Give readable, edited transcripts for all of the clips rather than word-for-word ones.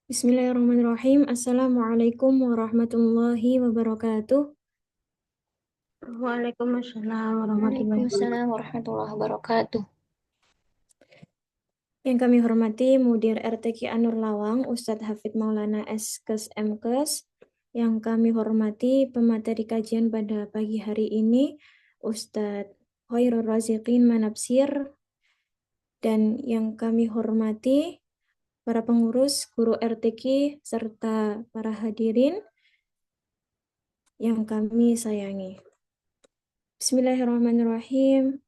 Bismillahirrahmanirrahim. Assalamualaikum warahmatullahi wabarakatuh. Waalaikumsalam warahmatullahi wabarakatuh. Waalaikumsalam warahmatullahi wabarakatuh. Yang kami hormati Mudir RTQ Anur Lawang, Ustadz Hafidh Maulana S. MKes. Yang kami hormati pemateri kajian pada pagi hari ini, Ustadz Khairul Raziqin Manabsir. Dan yang kami hormati para pengurus, guru RTQ, serta para hadirin yang kami sayangi. Bismillahirrahmanirrahim.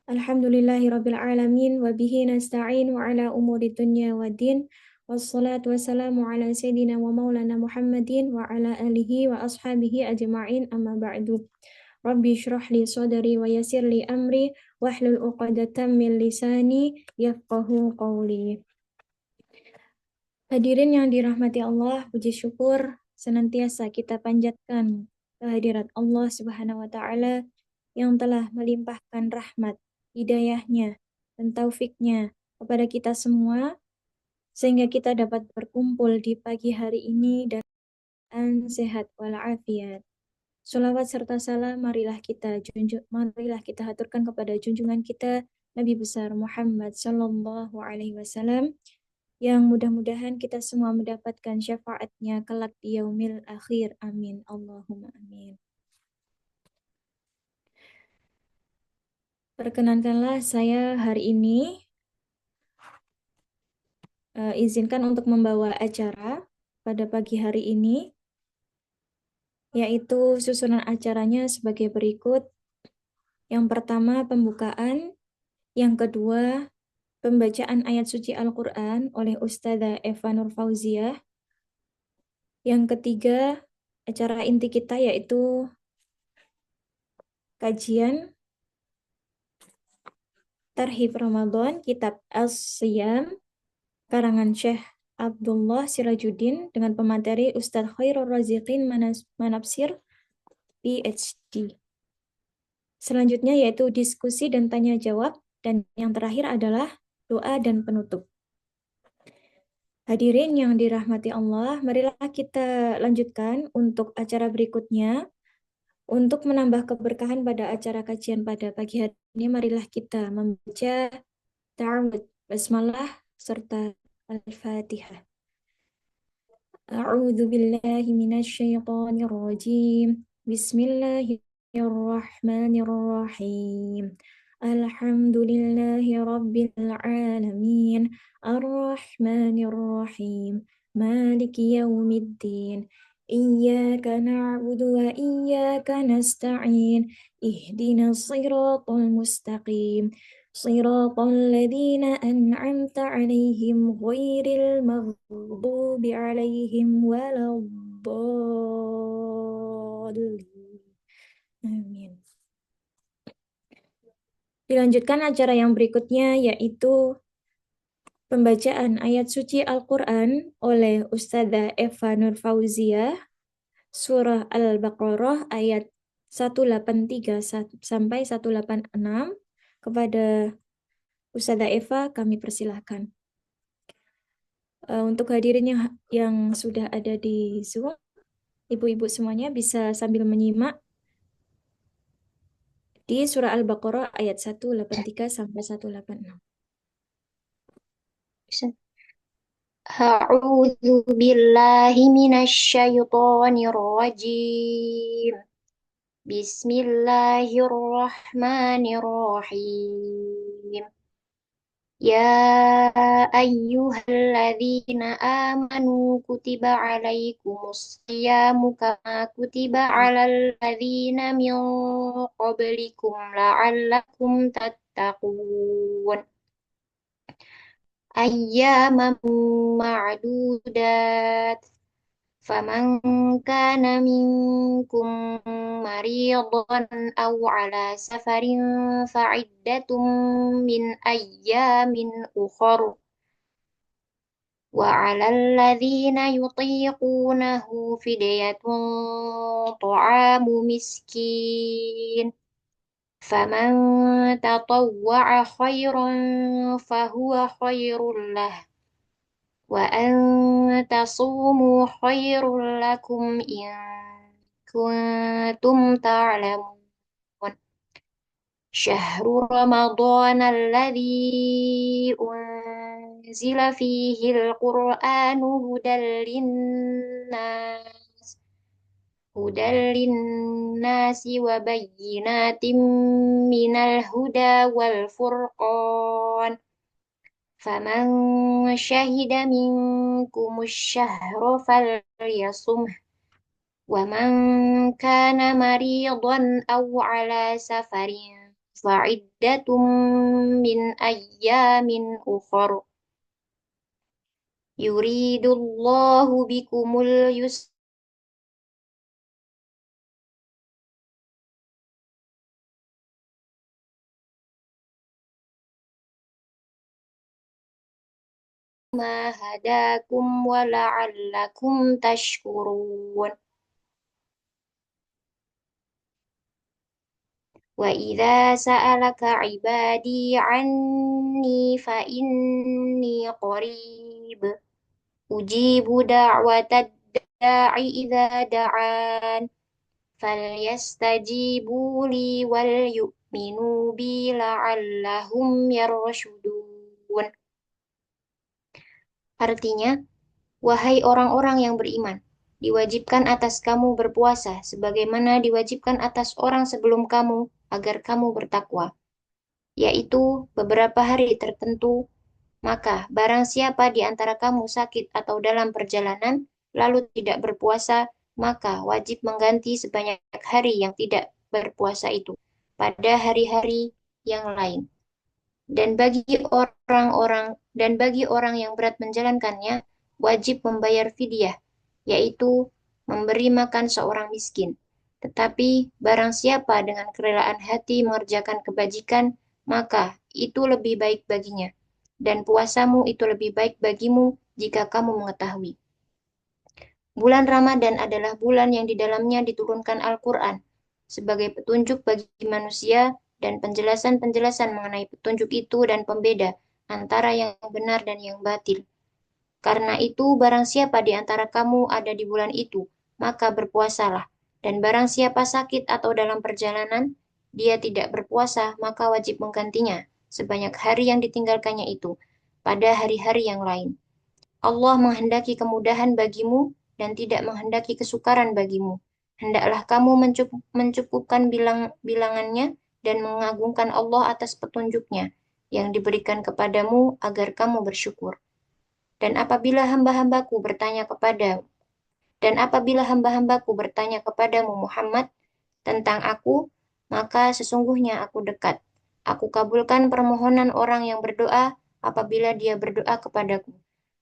Alhamdulillahirabbil alamin wa bihi nasta'in wa ala umuri dunya waddin wassalatu wassalamu ala sayyidina wa maulana Muhammadin wa ala alihi wa ashabihi ajma'in amma ba'du. Rabbi shrah li sadri wa yassir li amri wahlul 'uqdatam min lisani yafqahu qawli. Hadirin yang dirahmati Allah, puji syukur senantiasa kita panjatkan kehadirat Allah Subhanahu wa taala yang telah melimpahkan rahmat, hidayahnya, dan taufiknya kepada kita semua, sehingga kita dapat berkumpul di pagi hari ini dan sehat walafiat. Salawat serta salam marilah kita haturkan kepada junjungan kita Nabi besar Muhammad sallallahu alaihi wasallam, yang mudah-mudahan kita semua mendapatkan syafaatnya kelak di yaumil akhir. Amin. Allahumma amin. Perkenankanlah saya hari ini izinkan untuk membawa acara pada pagi hari ini, yaitu susunan acaranya sebagai berikut. Yang pertama, pembukaan. Yang kedua, pembacaan ayat suci Al-Quran oleh Ustadzah Eva Nur Fauziah. Yang ketiga, acara inti kita yaitu kajian Tarhib Ramadan, Kitab As-Siyam, karangan Syekh Abdullah Sirajuddin dengan pemateri Ustadz Khairul Raziqin Manabsir, PhD. Selanjutnya yaitu diskusi dan tanya jawab, dan yang terakhir adalah doa dan penutup. Hadirin yang dirahmati Allah, marilah kita lanjutkan untuk acara berikutnya. Untuk menambah keberkahan pada acara kajian pada pagi hari ini, marilah kita membaca ta'awudz, basmalah, serta Al-Fatihah. A'udzu billahi minasyaitonir rajim. Bismillahirrahmanirrahim. Alhamdulillahi rabbil alamin. Ar-Rahmanir-Rahim. Maliki yaumiddin. Iyyaka na'budu wa iyyaka nasta'in. Ihdinas siratal mustaqim. صراط الذين أنعمت عليهم غير المغضوب عليهم ولا الضالين. Amin. Dilanjutkan acara yang berikutnya, yaitu pembacaan ayat suci Al-Quran oleh Ustadzah Eva Nur Fauziah, surah Al-Baqarah ayat 183 sampai 186. Kepada Ustadzah Eva, kami persilahkan. Untuk hadirin yang sudah ada di Zoom, ibu-ibu semuanya bisa sambil menyimak di surah Al-Baqarah ayat 183 sampai 186. A'udzu billahi minasyaitonir rajim. Bismillahirrahmanirrahim. Ya ayyuhalladzina amanu kutiba alaikumus shiyamu kama kutiba alal ladzina min qablikum la'allakum tattaqun. Ayyaman ma'dudat. Faman kana minkum maridan aw ala safarin fa'iddatum min ayyamin ukhra. Wa 'alal ladzina yutiqunahu fidyatun ta'amu miskin. Faman tatawwa'a khairan fahuwa khairul lah. وأن تصوموا خير لكم إن كنتم تعلمون شهر رمضان الذي أنزل فيه القرآن هدى للناس وبينات من الهدى والفرقان فمن شهد منكم الشهر فليصمه ومن كان مريضا أو على سفر فعدة من أيام أخر يريد الله بكم اليسر ما هداكم ولعلكم تشكرون وإذا سألك عبادي عني فإني قريب أجيب دعوة الداع إذا دعان فليستجيبوا لي وليؤمنوا بي لعلهم يرشدون. Artinya, wahai orang-orang yang beriman, diwajibkan atas kamu berpuasa sebagaimana diwajibkan atas orang sebelum kamu agar kamu bertakwa, yaitu beberapa hari tertentu. Maka barang siapa di antara kamu sakit atau dalam perjalanan, lalu tidak berpuasa, maka wajib mengganti sebanyak hari yang tidak berpuasa itu pada hari-hari yang lain. Dan bagi orang yang berat menjalankannya, wajib membayar fidyah, yaitu memberi makan seorang miskin. Tetapi barang siapa dengan kerelaan hati mengerjakan kebajikan, maka itu lebih baik baginya. Dan puasamu itu lebih baik bagimu jika kamu mengetahui. Bulan Ramadan adalah bulan yang di dalamnya diturunkan Al-Quran sebagai petunjuk bagi manusia dan penjelasan-penjelasan mengenai petunjuk itu dan pembeda antara yang benar dan yang batil. Karena itu, barang siapa di antara kamu ada di bulan itu, maka berpuasalah. Dan barang siapa sakit atau dalam perjalanan, dia tidak berpuasa, maka wajib menggantinya sebanyak hari yang ditinggalkannya itu pada hari-hari yang lain. Allah menghendaki kemudahan bagimu dan tidak menghendaki kesukaran bagimu. Hendaklah kamu mencukupkan bilangannya dan mengagungkan Allah atas petunjuknya yang diberikan kepadamu agar kamu bersyukur. Dan apabila hamba-hambaku bertanya kepada kepadamu Muhammad tentang aku, maka sesungguhnya aku dekat. Aku kabulkan permohonan orang yang berdoa apabila dia berdoa kepadaku.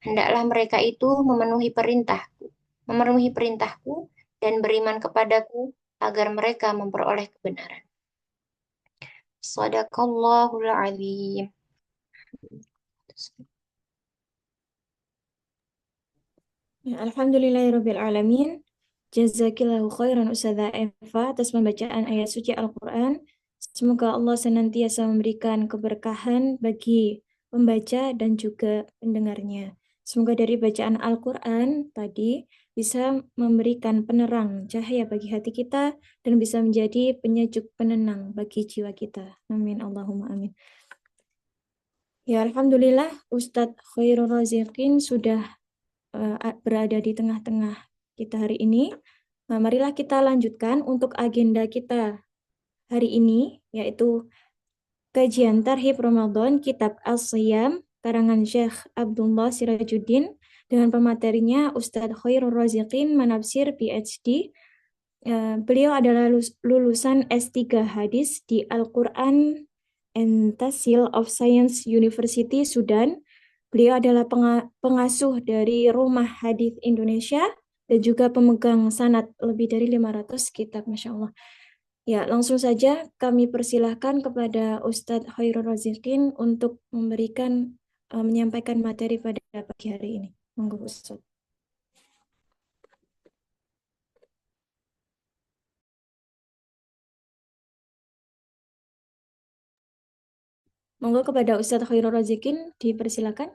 Hendaklah mereka itu memenuhi perintahku dan beriman kepadaku agar mereka memperoleh kebenaran. Shadaqallahul azim. Ya, Alhamdulillahirrabbilalamin. Jazakillahu khairan Ustazah Eva atas pembacaan ayat suci Al-Quran. Semoga Allah senantiasa memberikan keberkahan bagi pembaca dan juga pendengarnya. Semoga dari bacaan Al-Quran tadi bisa memberikan penerang cahaya bagi hati kita dan bisa menjadi penyejuk penenang bagi jiwa kita. Amin. Allahumma amin. Ya, Alhamdulillah Ustadz Khairul Raziqin sudah berada di tengah-tengah kita hari ini. Nah, marilah kita lanjutkan untuk agenda kita hari ini, yaitu kajian Tarhib Ramadan Kitab As-Siyam karangan Syekh Abdullah Sirajuddin dengan pematerinya Ustadz Khairul Raziqin Manabsir PhD. Beliau adalah lulusan S3 Hadis di Al-Quran and Tafsir of Science University Sudan. Beliau adalah pengasuh dari Rumah Hadis Indonesia dan juga pemegang sanad lebih dari 500 kitab, Masya Allah. Ya, langsung saja kami persilahkan kepada Ustadz Khairul Raziqin untuk menyampaikan materi pada pagi hari ini. Monggo Ustadz. Monggo kepada Ustadz Khairul Raziqin dipersilakan.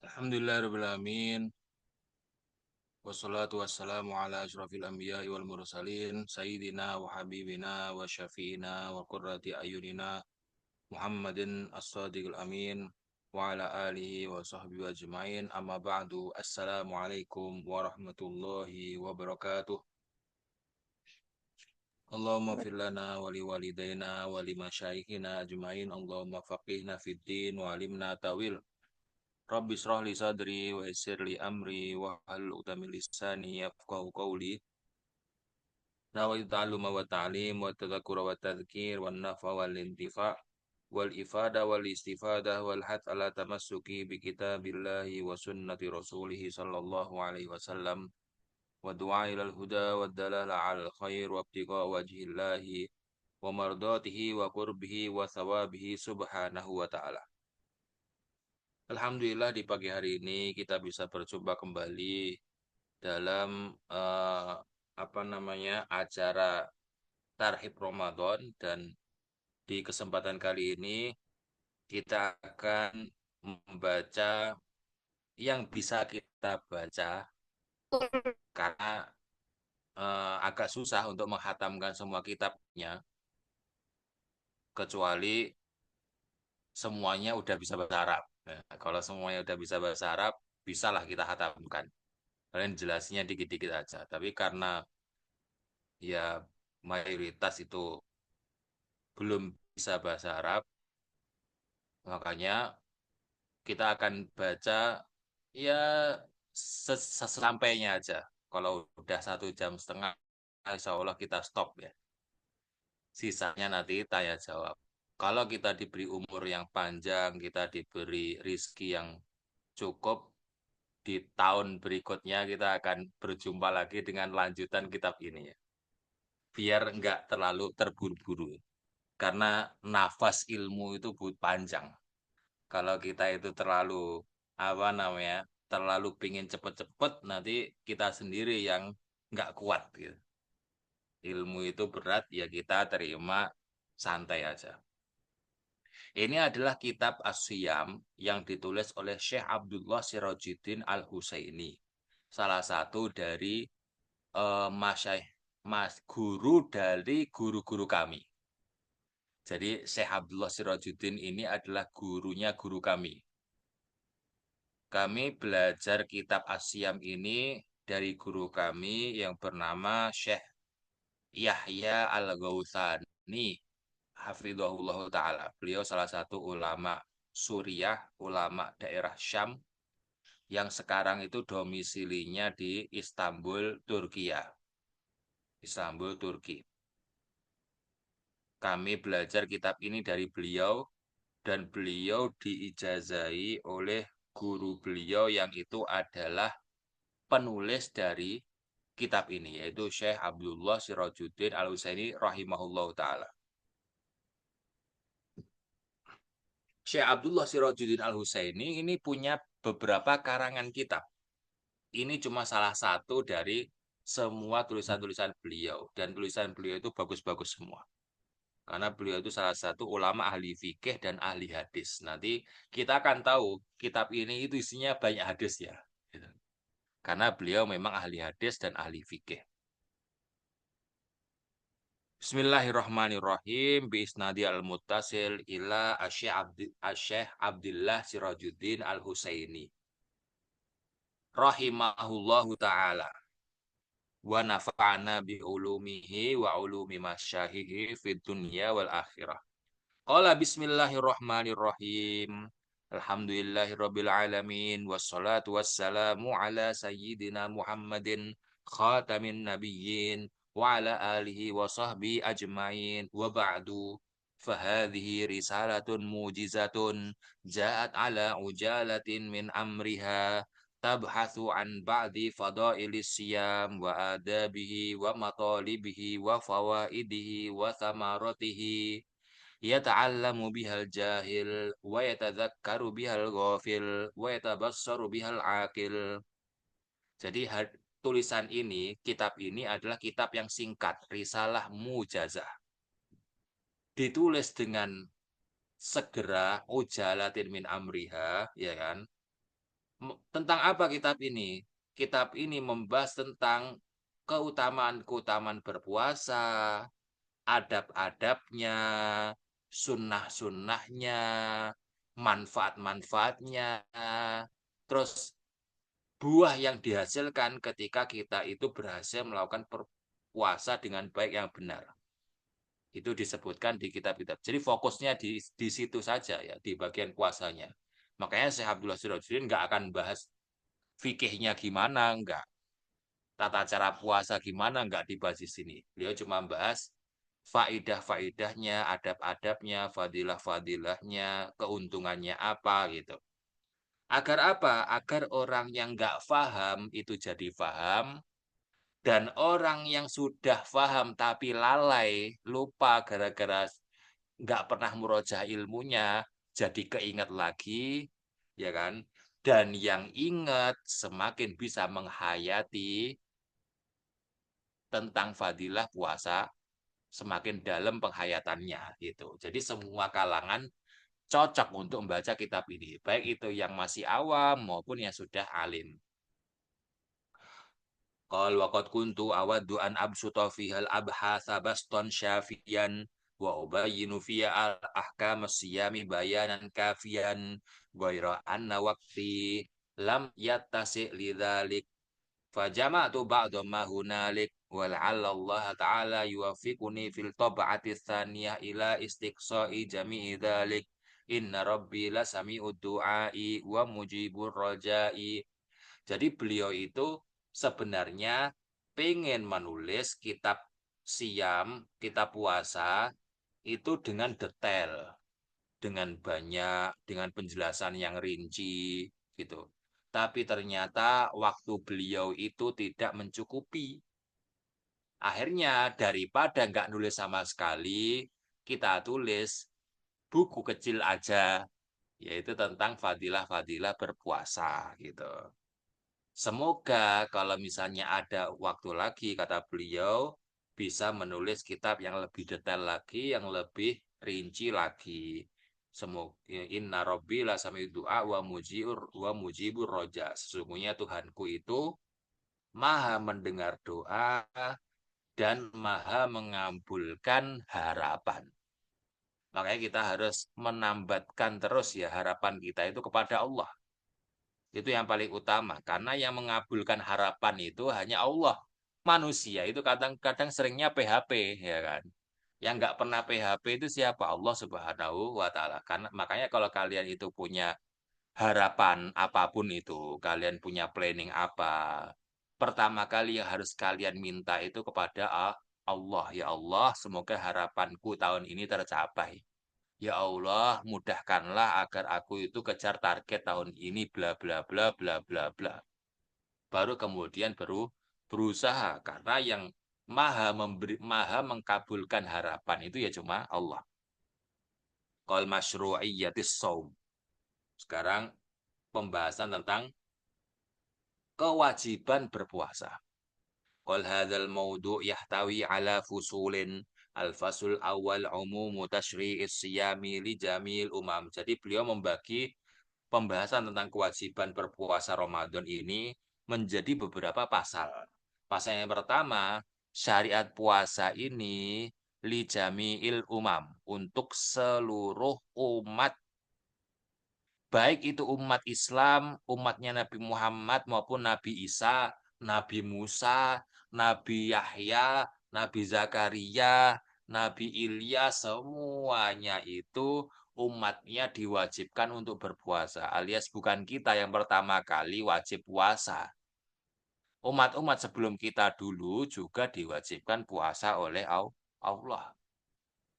Alhamdulillahirabbil alamin. Wassalatu wassalamu ala asyrafil anbiya'i wal mursalin sayyidina wa habibina wa syafi'ina wa qurrati ayunina Muhammadin as-sadiqul amin wa ala alihi wa sahbihi ajmain. Amma ba'du. Assalamualaikum warahmatullahi wabarakatuh. Allahumma fir lana wa li walidayna wa li masyaikhina ajmain. Allahumma faqihna fid din wa alimna tawil. Rabbi shrah li sadri wa yassir li amri wa hlul 'uqdatam min lisani yafqahu qawli. Nawaitu ta'alluma wa ta'lim wa tadhakkura wa tadhkir wa nafa wal intifa wal ifada wal istifada wal hath ala tamassuki bi kitabillahi wa sunnati rasulih sallallahu alaihi wasallam wa du'a ilal huda wa dalala 'alal khair wa ibtigha wajhillahi wa mardatihi wa qurbihi wa thawabihi subhanahu wa ta'ala. Alhamdulillah di pagi hari ini kita bisa berjumpa kembali dalam acara Tarhib Ramadan, dan di kesempatan kali ini kita akan membaca yang bisa kita baca karena agak susah untuk menghatamkan semua kitabnya, kecuali semuanya udah bisa bahasa Arab. Nah, kalau semuanya udah bisa bahasa Arab, bisalah kita hatamkan. Kalian jelasnya dikit-dikit aja. Tapi karena ya mayoritas itu belum bisa bahasa Arab, makanya kita akan baca ya sesampainya aja. Kalau udah 1,5 jam, insya Allah kita stop ya. Sisanya nanti tanya jawab. Kalau kita diberi umur yang panjang, kita diberi rizki yang cukup, di tahun berikutnya kita akan berjumpa lagi dengan lanjutan kitab ini ya. Biar nggak terlalu terburu-buru. Karena nafas ilmu itu panjang. Kalau kita itu terlalu terlalu pingin cepet-cepet, nanti kita sendiri yang nggak kuat gitu. Ilmu itu berat, ya kita terima santai aja. Ini adalah kitab As-Siyam yang ditulis oleh Syekh Abdullah Sirajuddin Al-Husaini, salah satu dari guru dari guru-guru kami. Jadi Syekh Abdullah Sirajuddin ini adalah gurunya guru kami. Kami belajar kitab As-Siyam ini dari guru kami yang bernama Syekh Yahya Al-Ghautsani hafizahullah ta'ala. Beliau salah satu ulama Suriah, ulama daerah Syam, yang sekarang itu domisilinya di Istanbul, Turkiya. Istanbul, Turki. Kami belajar kitab ini dari beliau, dan beliau diijazahi oleh guru beliau yang itu adalah penulis dari kitab ini, yaitu Syekh Abdullah Sirajuddin Al-Husaini rahimahullah ta'ala. Syekh Abdullah Sirajuddin Al-Husaini ini punya beberapa karangan kitab. Ini cuma salah satu dari semua tulisan-tulisan beliau, dan tulisan beliau itu bagus-bagus semua. Karena beliau itu salah satu ulama ahli fikih dan ahli hadis. Nanti kita akan tahu kitab ini itu isinya banyak hadis ya. Karena beliau memang ahli hadis dan ahli fikih. Bismillahirrahmanirrahim. Bisnadi al-muttasil ila Syekh Abdullah Sirajuddin Al-Husaini rahimahullahu ta'ala wa nafa'ana bi ulumihi wa ulumi masyahihi fid dunya wal akhirah. Qala bismillahirrahmanirrahim. Alhamdulillahirabbil alamin wassalatu wassalamu ala sayyidina Muhammadin khatamin nabiyyin wa ala alihi wa sahbihi ajmain wa ba'du. Fahadhihi risalatun mujizatun ja'at ala ujalatin min amriha tabhathu an ba'di fadailis siyam wa adabihi wa matalibihi wa fawaidihi wa thamaratihi yata'allamu bihal jahil wa yatadzakkaru bihal ghafil wa yatabassaru bihal aqil. Jadi tulisan ini, kitab ini adalah kitab yang singkat, risalah mujazah. Ditulis dengan segera, ujalatin min amriha, ya kan? Tentang apa kitab ini? Kitab ini membahas tentang keutamaan-keutamaan berpuasa, adab-adabnya, sunnah-sunnahnya, manfaat-manfaatnya, terus buah yang dihasilkan ketika kita itu berhasil melakukan puasa dengan baik yang benar. Itu disebutkan di kitab-kitab. Jadi fokusnya di situ saja ya, di bagian puasanya. Makanya Syekh Abdullah Sirajuddin nggak akan bahas fikihnya gimana, nggak. Tata cara puasa gimana, nggak dibahas di sini. Beliau cuma bahas faidah-faidahnya, adab-adabnya, fadilah-fadilahnya, keuntungannya apa gitu. Agar apa? Agar orang yang nggak paham itu jadi paham, dan orang yang sudah paham tapi lalai, lupa gara-gara nggak pernah murojaah ilmunya, jadi keinget lagi, ya kan? Dan yang ingat semakin bisa menghayati tentang fadilah puasa, semakin dalam penghayatannya gitu. Jadi semua kalangan cocok untuk membaca kitab ini, baik itu yang masih awam maupun yang sudah alim. Qal waqad kuntu awaddu an absuta fihal abhatha baston syafiyan wa ubayyinu fiha al ahkam as-siyami bayanan kafiyan ghaira anna waqti lam yattasi lidzalik fajama'tu ba'da ma hunalik wa la'alla Allah ta'ala yuwaffiquni fil tab'ati tsaniyah ila istiqsa'i jami'i dzalik inna rabbi la sami'ud du'ai wa mujibur raja'i. Jadi beliau itu sebenarnya pengen menulis kitab siam, kitab puasa itu dengan detail, dengan banyak, dengan penjelasan yang rinci gitu. Tapi ternyata waktu beliau itu tidak mencukupi. Akhirnya daripada nggak nulis sama sekali, kita tulis buku kecil aja, yaitu tentang fadilah-fadilah berpuasa gitu. Semoga kalau misalnya ada waktu lagi, kata beliau, bisa menulis kitab yang lebih detail lagi, yang lebih rinci lagi. Semoga inna rabbi la sami du'a wa mujibur roja. Sesungguhnya Tuhanku itu maha mendengar doa dan maha mengabulkan harapan. Makanya kita harus menambatkan terus ya harapan kita itu kepada Allah. Itu yang paling utama. Karena yang mengabulkan harapan itu hanya Allah. Manusia itu kadang-kadang seringnya PHP, ya kan? Yang nggak pernah PHP itu siapa? Allah Subhanahu wa Ta'ala. Karena makanya kalau kalian itu punya harapan apapun itu, kalian punya planning apa, pertama kali yang harus kalian minta itu kepada Allah. Ya Allah, semoga harapanku tahun ini tercapai. Ya Allah, mudahkanlah agar aku itu kejar target tahun ini, bla bla bla bla bla bla. Baru kemudian berusaha, karena yang maha mengkabulkan harapan itu ya cuma Allah. Qal masyru'iyyatis shaum. Sekarang pembahasan tentang kewajiban berpuasa. Qal hadzal mawdu' yahtawi ala fusulin. Al-fasul awal umumu tashri'is siyami li jamil umam. Jadi beliau membagi pembahasan tentang kewajiban berpuasa Ramadan ini menjadi beberapa pasal. Pasal yang pertama, syariat puasa ini li jami'il umam, untuk seluruh umat, baik itu umat Islam, umatnya Nabi Muhammad maupun Nabi Isa, Nabi Musa, Nabi Yahya, Nabi Zakaria, Nabi Ilyas, semuanya itu umatnya diwajibkan untuk berpuasa. Alias bukan kita yang pertama kali wajib puasa. Umat-umat sebelum kita dulu juga diwajibkan puasa oleh Allah.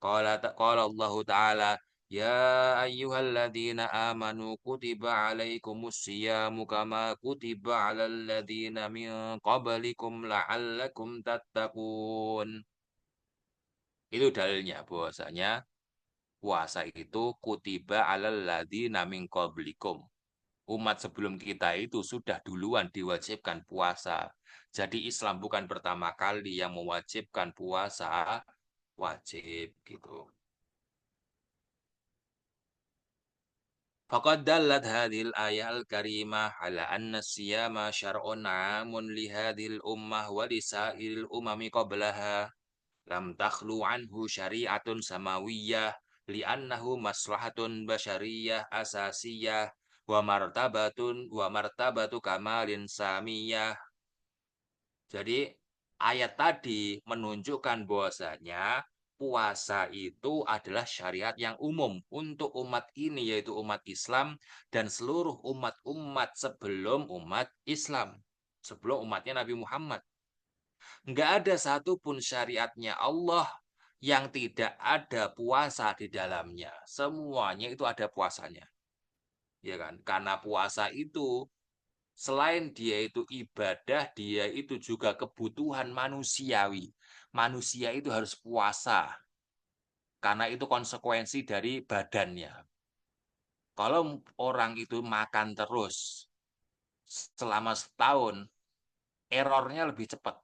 Qala Allah Ta'ala, ya ayyuhalladzina amanu kutiba alaikumus siyamu kama kutiba alal ladzina min qablikum la'allakum tattaqun. Itu dalilnya bahwasanya puasa itu kutiba alal ladzina min qablikum. Umat sebelum kita itu sudah duluan diwajibkan puasa. Jadi Islam bukan pertama kali yang mewajibkan puasa wajib gitu. Faqad dallat hadhil ayal karimah ala anna siyama syar'un 'amun li hadhil ummah wa li sa'iril umami qablaha lam takhlu anhu syari'atun samawiyyah li'annahu maslahatun basyariyah asasiyah wa martabatu kamalin samiyah. Jadi ayat tadi menunjukkan bahwasanya puasa itu adalah syariat yang umum untuk umat ini, yaitu umat Islam dan seluruh umat-umat sebelum umat Islam, sebelum umatnya Nabi Muhammad. Nggak ada satupun syariatnya Allah yang tidak ada puasa di dalamnya. Semuanya itu ada puasanya. Ya kan? Karena puasa itu selain dia itu ibadah, dia itu juga kebutuhan manusiawi. Manusia itu harus puasa karena itu konsekuensi dari badannya. Kalau orang itu makan terus selama setahun, errornya lebih cepat.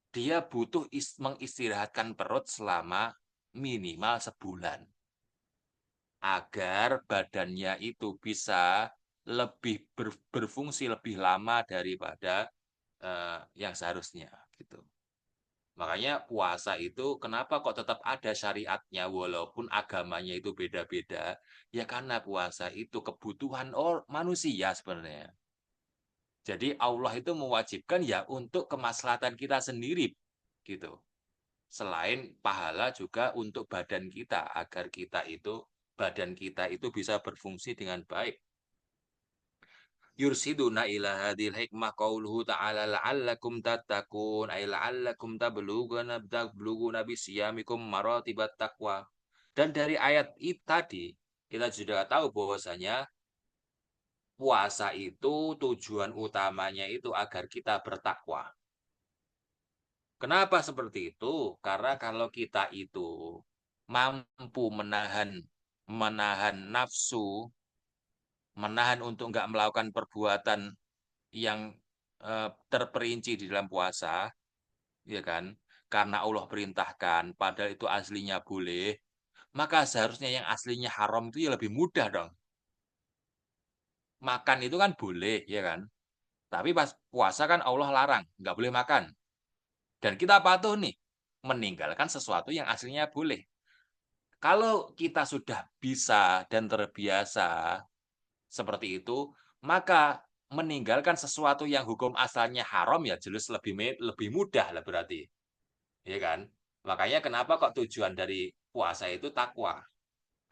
Dia butuh mengistirahatkan perut selama minimal sebulan agar badannya itu bisa lebih berfungsi lebih lama daripada yang seharusnya gitu. Makanya puasa itu kenapa kok tetap ada syariatnya walaupun agamanya itu beda-beda? Ya karena puasa itu kebutuhan manusia sebenarnya. Jadi Allah itu mewajibkan ya untuk kemaslahatan kita sendiri gitu. Selain pahala juga untuk badan kita agar badan kita itu bisa berfungsi dengan baik. Yursiduna ila hadhil hikmah qauluhu ta'ala la'allakum tattaqun ay la'allakum tabluguna bisiyamikum maratibat taqwa. Dan dari ayat itu tadi kita sudah tahu bahwasanya puasa itu tujuan utamanya itu agar kita bertakwa. Kenapa seperti itu? Karena kalau kita itu mampu menahan nafsu, menahan untuk nggak melakukan perbuatan yang terperinci di dalam puasa, ya kan? Karena Allah perintahkan, padahal itu aslinya boleh, maka seharusnya yang aslinya haram itu ya lebih mudah dong. Makan itu kan boleh, ya kan? Tapi pas puasa kan Allah larang, nggak boleh makan. Dan kita patuh nih, meninggalkan sesuatu yang aslinya boleh. Kalau kita sudah bisa dan terbiasa seperti itu, maka meninggalkan sesuatu yang hukum asalnya haram ya jelas lebih mudah lah berarti. Ya kan? Makanya kenapa kok tujuan dari puasa itu takwa?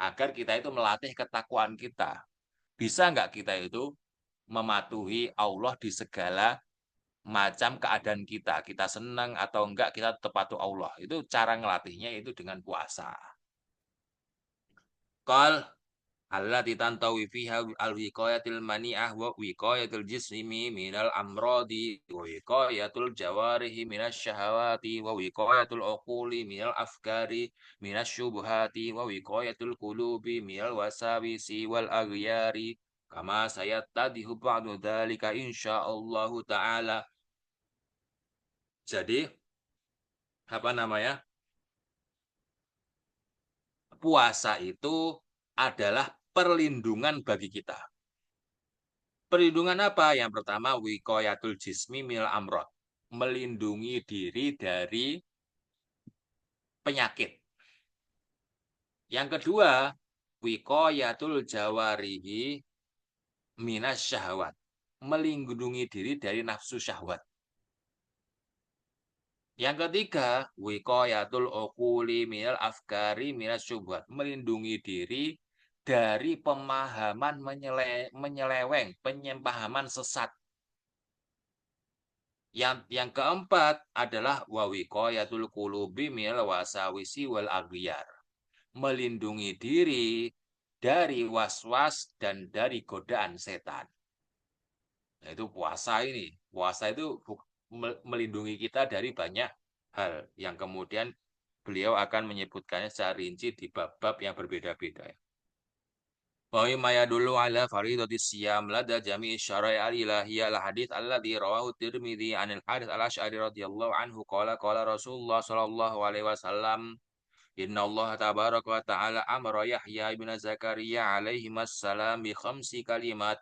Agar kita itu melatih ketakwaan kita. Bisa nggak kita itu mematuhi Allah di segala macam keadaan kita. Kita senang atau enggak, kita tetap patuh Allah. Itu cara ngelatihnya itu dengan puasa. Qal allati tantawi fiha al-wiqayatil mani'ah wa wiqayatul jismi minal amradi wa wiqayatul jawarihi minasyahawati wa wiqayatul uquli minal afkari minasyubhati wa wiqayatul qulubi minal wasawisi wal aghyari kama sayattadihu ba'du dzalika insyaallah taala. Jadi apa namanya? Puasa itu adalah perlindungan bagi kita. Perlindungan apa? Yang pertama, wiqayatul jismi minal amrod. Melindungi diri dari penyakit. Yang kedua, wiqayatul jawarihi minas syahwat. Melindungi diri dari nafsu syahwat. Yang ketiga, wiqayatul uquli minal afkari minas syubhat. Melindungi diri dari pemahaman menyeleweng, penyepahaman sesat. Yang keempat adalah wa wiqayatul qulubi minal wasawisi wal aghyar. Melindungi diri dari was-was dan dari godaan setan. Nah, itu puasa ini. Puasa itu melindungi kita dari banyak hal yang kemudian beliau akan menyebutkannya secara rinci di bab-bab yang berbeda-beda. Wa mimma yadullu ala faridati siyam lada jami'i syara'i al-ilahiyyah al-hadits alladzi rawahu Tirmidzi 'anil Harits al-Asy'ari radhiyallahu anhu qala Rasulullah sallallahu alaihi wasallam Inna Allah tabaraka wa ta'ala amara Yahya ibn Zakaria alaihi salam bi khamsi kalimat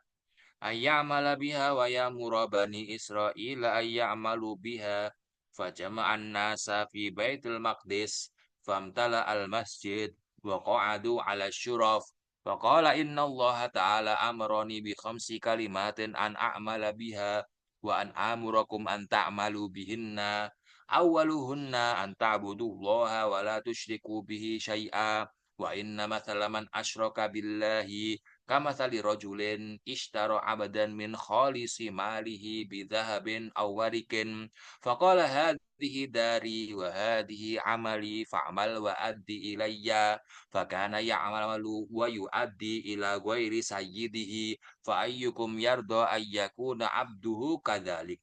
ayya'mala biha wa ya'mura bani Israila ayya'malu biha fajama'an nasa fi baitul maqdis famtala al-masjid wa qa'adu ala syuraf faqala inna Allah ta'ala amarani bi khamsi kalimatin an a'mala biha wa an amurakum an ta'malu bihinna awwaluhunna an ta'budullaha wa la tusyriku bihi syai'a wa inna mathala man asyraka billahi kamathali rajulin ishtara abadan min khalisi malihi bidhahabin aw warikin faqala hadhihi dari wa hadhihi amali fa'mal wa addi ilayya fakana ya'malu wa yu'addi ila ghairi sayyidihi fa ayyukum yarda ayyakuna abduhu kadzalik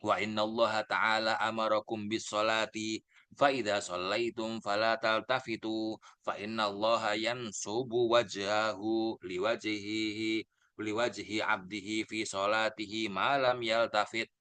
wa inna Allah ta'ala amarakum bis salati fa idza shallaitum fala taltafitu fa inna Allah yansubu wajhahu liwajhi abdihi fi salatihi ma lam yaltafit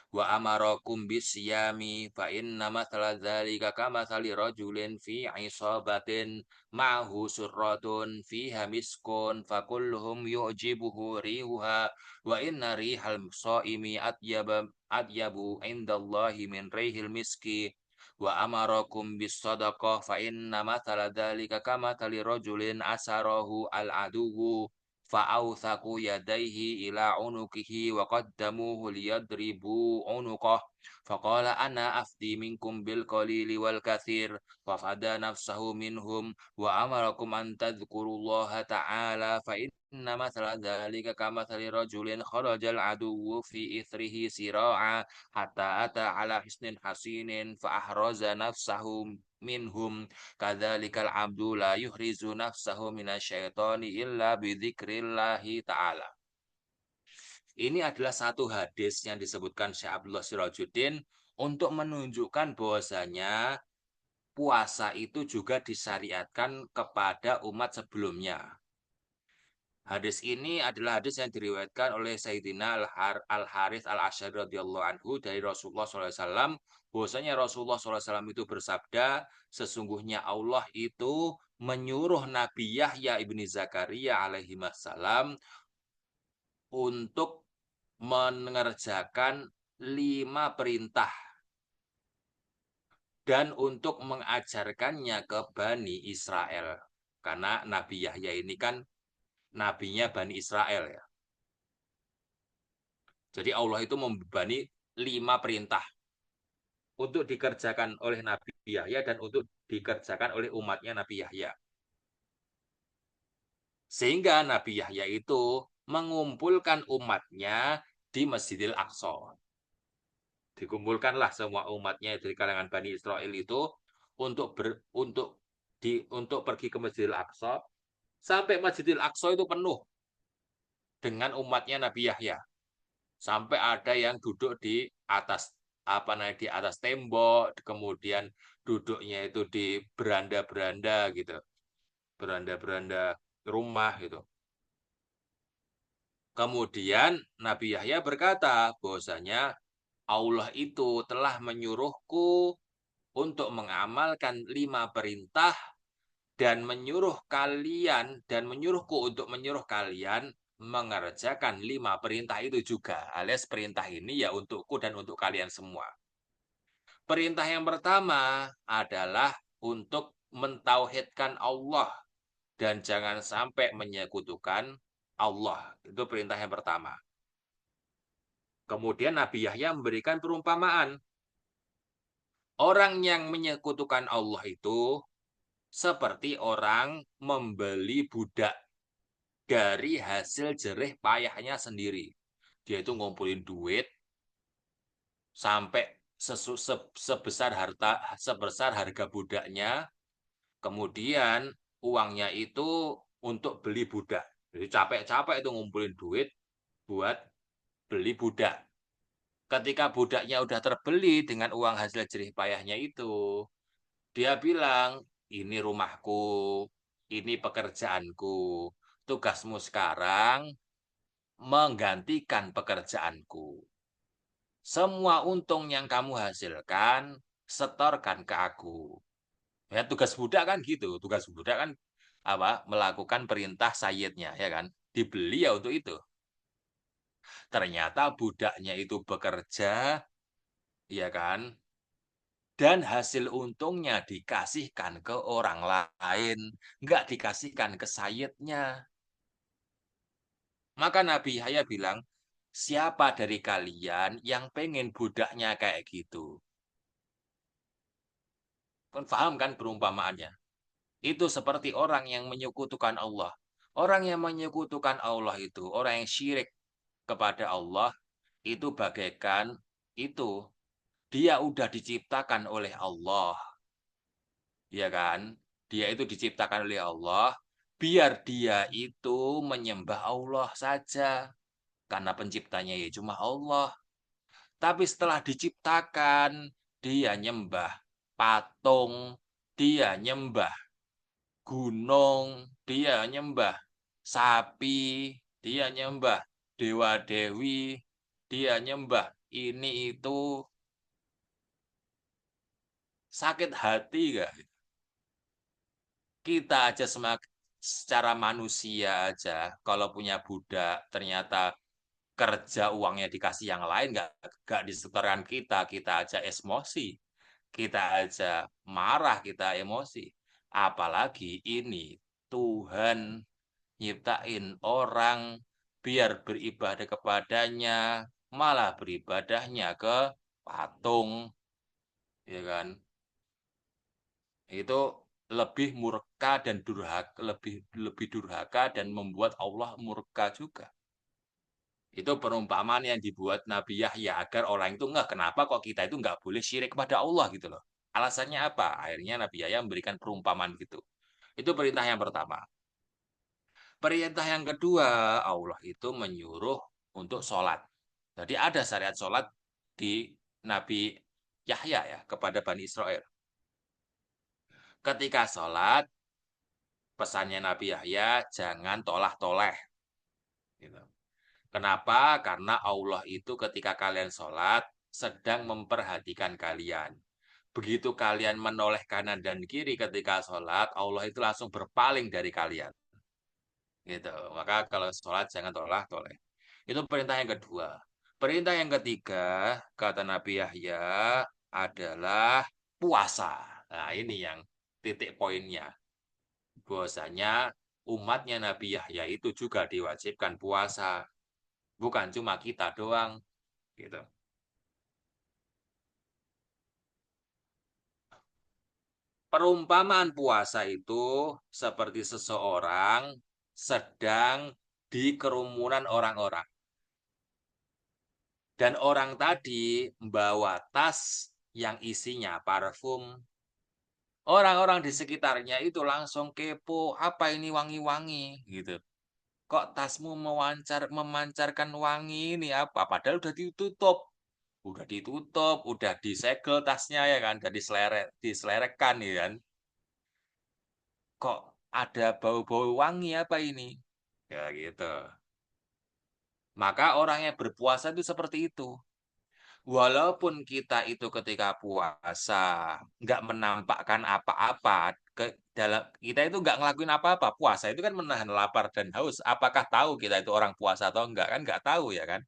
wa amarakum bisyami fa inna mathala dzalika kamathali rajulin fi isabatin ma'hu surratun fiha miskun fa kulluhum yu'jibuhu rihuha wa inna rihal shaimi atyabu indallahi min rihil miski wa amarakum bis sadaqah fa inna mathala dzalika kamathali rajulin asarahu al aduwu fa'authaku yadaihi ila unukihi wa qaddamuhu liyadribu unuqah faqala ana afdi minkum bil qalili wal kathir wa fada nafsahu minhum wa amarakum an tadhkurullaha ta'ala fa inna mathala dhalika kamathali rajulin kharajal aduwwu fi ithrihi sira'a hatta ata ala hisnin hasinin fa ahraza nafsahu minhum kadzalikal abdu la yuhrizu nafsahu minasyaitani illa bidzikrillahi ta'ala. Ini adalah satu hadis yang disebutkan Syekh Abdullah Sirajuddin untuk menunjukkan bahwasanya puasa itu juga disyariatkan kepada umat sebelumnya. Hadis ini adalah hadis yang diriwayatkan oleh Sayyidina Al-Harits Al-Asy'ari radhiyallahu anhu dari Rasulullah SAW. Bahwasanya Rasulullah SAW itu bersabda, sesungguhnya Allah itu menyuruh Nabi Yahya ibni Zakaria alaihi salam untuk mengerjakan 5 perintah dan untuk mengajarkannya ke Bani Israel. Karena Nabi Yahya ini kan nabinya Bani Israel ya. Jadi Allah itu membebani 5 perintah untuk dikerjakan oleh Nabi Yahya dan untuk dikerjakan oleh umatnya Nabi Yahya. Sehingga Nabi Yahya itu mengumpulkan umatnya di Masjidil Aqsa. Dikumpulkanlah semua umatnya dari kalangan Bani Israel itu untuk pergi ke Masjidil Aqsa. Sampai Masjidil Aqsa itu penuh dengan umatnya Nabi Yahya. Sampai ada yang duduk di atas di atas tembok, kemudian duduknya itu di beranda-beranda gitu. Beranda-beranda rumah gitu. Kemudian Nabi Yahya berkata bahwasanya Allah itu telah menyuruhku untuk mengamalkan 5 perintah dan menyuruhku untuk menyuruh kalian mengerjakan 5 perintah itu juga. Alias perintah ini ya untukku dan untuk kalian semua. Perintah yang pertama adalah untuk mentauhidkan Allah dan jangan sampai menyekutukan Allah. Itu perintah yang pertama. Kemudian Nabi Yahya memberikan perumpamaan. Orang yang menyekutukan Allah itu seperti orang membeli budak dari hasil jerih payahnya sendiri. Dia itu ngumpulin duit sampai sebesar harga budaknya, kemudian uangnya itu untuk beli budak. Jadi capek-capek itu ngumpulin duit buat beli budak. Ketika budaknya udah terbeli dengan uang hasil jerih payahnya itu, dia bilang, ini rumahku, ini pekerjaanku. Tugasmu sekarang menggantikan pekerjaanku. Semua untung yang kamu hasilkan, setorkan ke aku. Ya, tugas budak kan gitu. Tugas budak kan apa? Melakukan perintah sayyidnya, ya kan? Dibeli ya untuk itu. Ternyata budaknya itu bekerja, ya kan? Dan hasil untungnya dikasihkan ke orang lain, nggak dikasihkan ke sayyidnya. Maka Nabi Yahya bilang, siapa dari kalian yang pengen budaknya kayak gitu? Kan paham kan perumpamaannya? Itu seperti orang yang menyekutukan Allah. Orang yang menyekutukan Allah itu, orang yang syirik kepada Allah, itu bagaikan itu. Dia udah diciptakan oleh Allah. Ya kan? Dia itu diciptakan oleh Allah, biar dia itu menyembah Allah saja. Karena penciptanya ya cuma Allah. Tapi setelah diciptakan, dia nyembah patung, dia nyembah gunung, dia nyembah sapi, dia nyembah dewa-dewi, dia nyembah ini itu. Sakit hati gak? Kita aja secara manusia aja, kalau punya budak, ternyata kerja uangnya dikasih yang lain, nggak disetorkan kita aja emosi, kita aja marah, kita emosi. Apalagi ini Tuhan nyiptain orang biar beribadah kepadanya, malah beribadahnya ke patung, ya kan? Itu lebih murka dan durhaka, lebih lebih durhaka dan membuat Allah murka juga. Itu perumpamaan yang dibuat Nabi Yahya agar orang itu enggak, kenapa kok kita itu enggak boleh syirik kepada Allah gitu loh. Alasannya apa? Akhirnya Nabi Yahya memberikan perumpamaan gitu. Itu perintah yang pertama. Perintah yang kedua, Allah itu menyuruh untuk sholat. Jadi ada syariat sholat di Nabi Yahya ya kepada Bani Israel. Ketika sholat, pesannya Nabi Yahya, jangan tolah-toleh. Gitu. Kenapa? Karena Allah itu ketika kalian sholat, sedang memperhatikan kalian. Begitu kalian menoleh kanan dan kiri ketika sholat, Allah itu langsung berpaling dari kalian. Gitu. Maka kalau sholat jangan tolah-toleh. Itu perintah yang kedua. Perintah yang ketiga, kata Nabi Yahya, adalah puasa. Nah, ini yang titik poinnya. Bahwasanya umatnya Nabi Yahya itu juga diwajibkan puasa. Bukan cuma kita doang, gitu. Perumpamaan puasa itu seperti seseorang sedang di kerumunan orang-orang. Dan orang tadi membawa tas yang isinya parfum. Orang-orang di sekitarnya itu langsung kepo, apa ini wangi-wangi gitu. Kok tasmu memancarkan wangi ini apa? Padahal udah ditutup. Udah ditutup, udah disegel tasnya ya kan, udah diselerekkan ya kan. Kok ada bau-bau wangi apa ini? Ya gitu. Maka orang yang berpuasa itu seperti itu. Walaupun kita itu ketika puasa nggak menampakkan apa-apa, dalam kita itu nggak ngelakuin apa-apa. Puasa itu kan menahan lapar dan haus. Apakah tahu kita itu orang puasa atau enggak? Kan nggak tahu ya kan.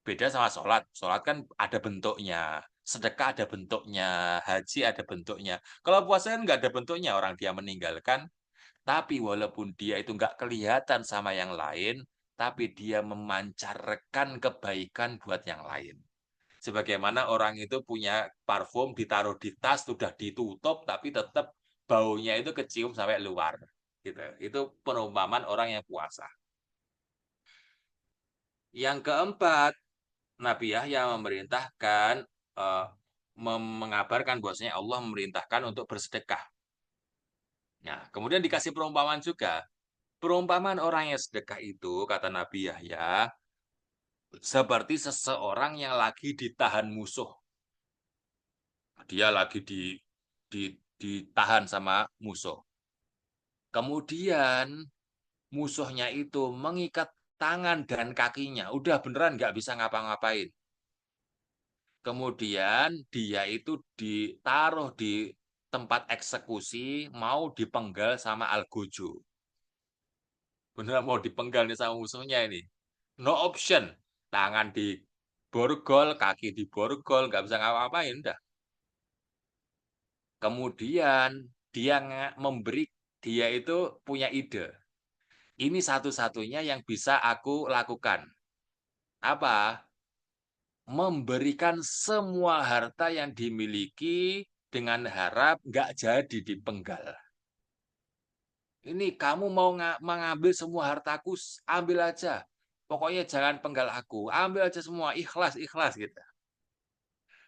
Beda sama sholat. Sholat kan ada bentuknya. Sedekah ada bentuknya. Haji ada bentuknya. Kalau puasa kan nggak ada bentuknya. Orang dia meninggalkan. Tapi walaupun dia itu nggak kelihatan sama yang lain, tapi dia memancarkan kebaikan buat yang lain. Sebagaimana orang itu punya parfum ditaruh di tas, sudah ditutup, tapi tetap baunya itu kecium sampai luar. Gitu. Itu perumpamaan orang yang puasa. Yang keempat, Nabi Yahya memerintahkan, eh, mengabarkan bahwasanya Allah memerintahkan untuk bersedekah. Nah, kemudian dikasih perumpamaan juga. Perumpamaan orang yang sedekah itu, kata Nabi Yahya, seperti seseorang yang lagi ditahan musuh. Dia lagi di, ditahan sama musuh. Kemudian musuhnya itu mengikat tangan dan kakinya. Udah beneran nggak bisa ngapa-ngapain. Kemudian dia itu ditaruh di tempat eksekusi mau dipenggal sama Algojo. Beneran mau dipenggal nih sama musuhnya ini. No option. Tangan diborgol, kaki diborgol, nggak bisa ngapa-ngapain. Udah. Kemudian dia itu punya ide. Ini satu-satunya yang bisa aku lakukan. Apa? Memberikan semua harta yang dimiliki dengan harap nggak jadi dipenggal. Ini kamu mau mengambil semua hartaku, ambil aja. Pokoknya jangan penggal aku, ambil aja semua, ikhlas, ikhlas gitu.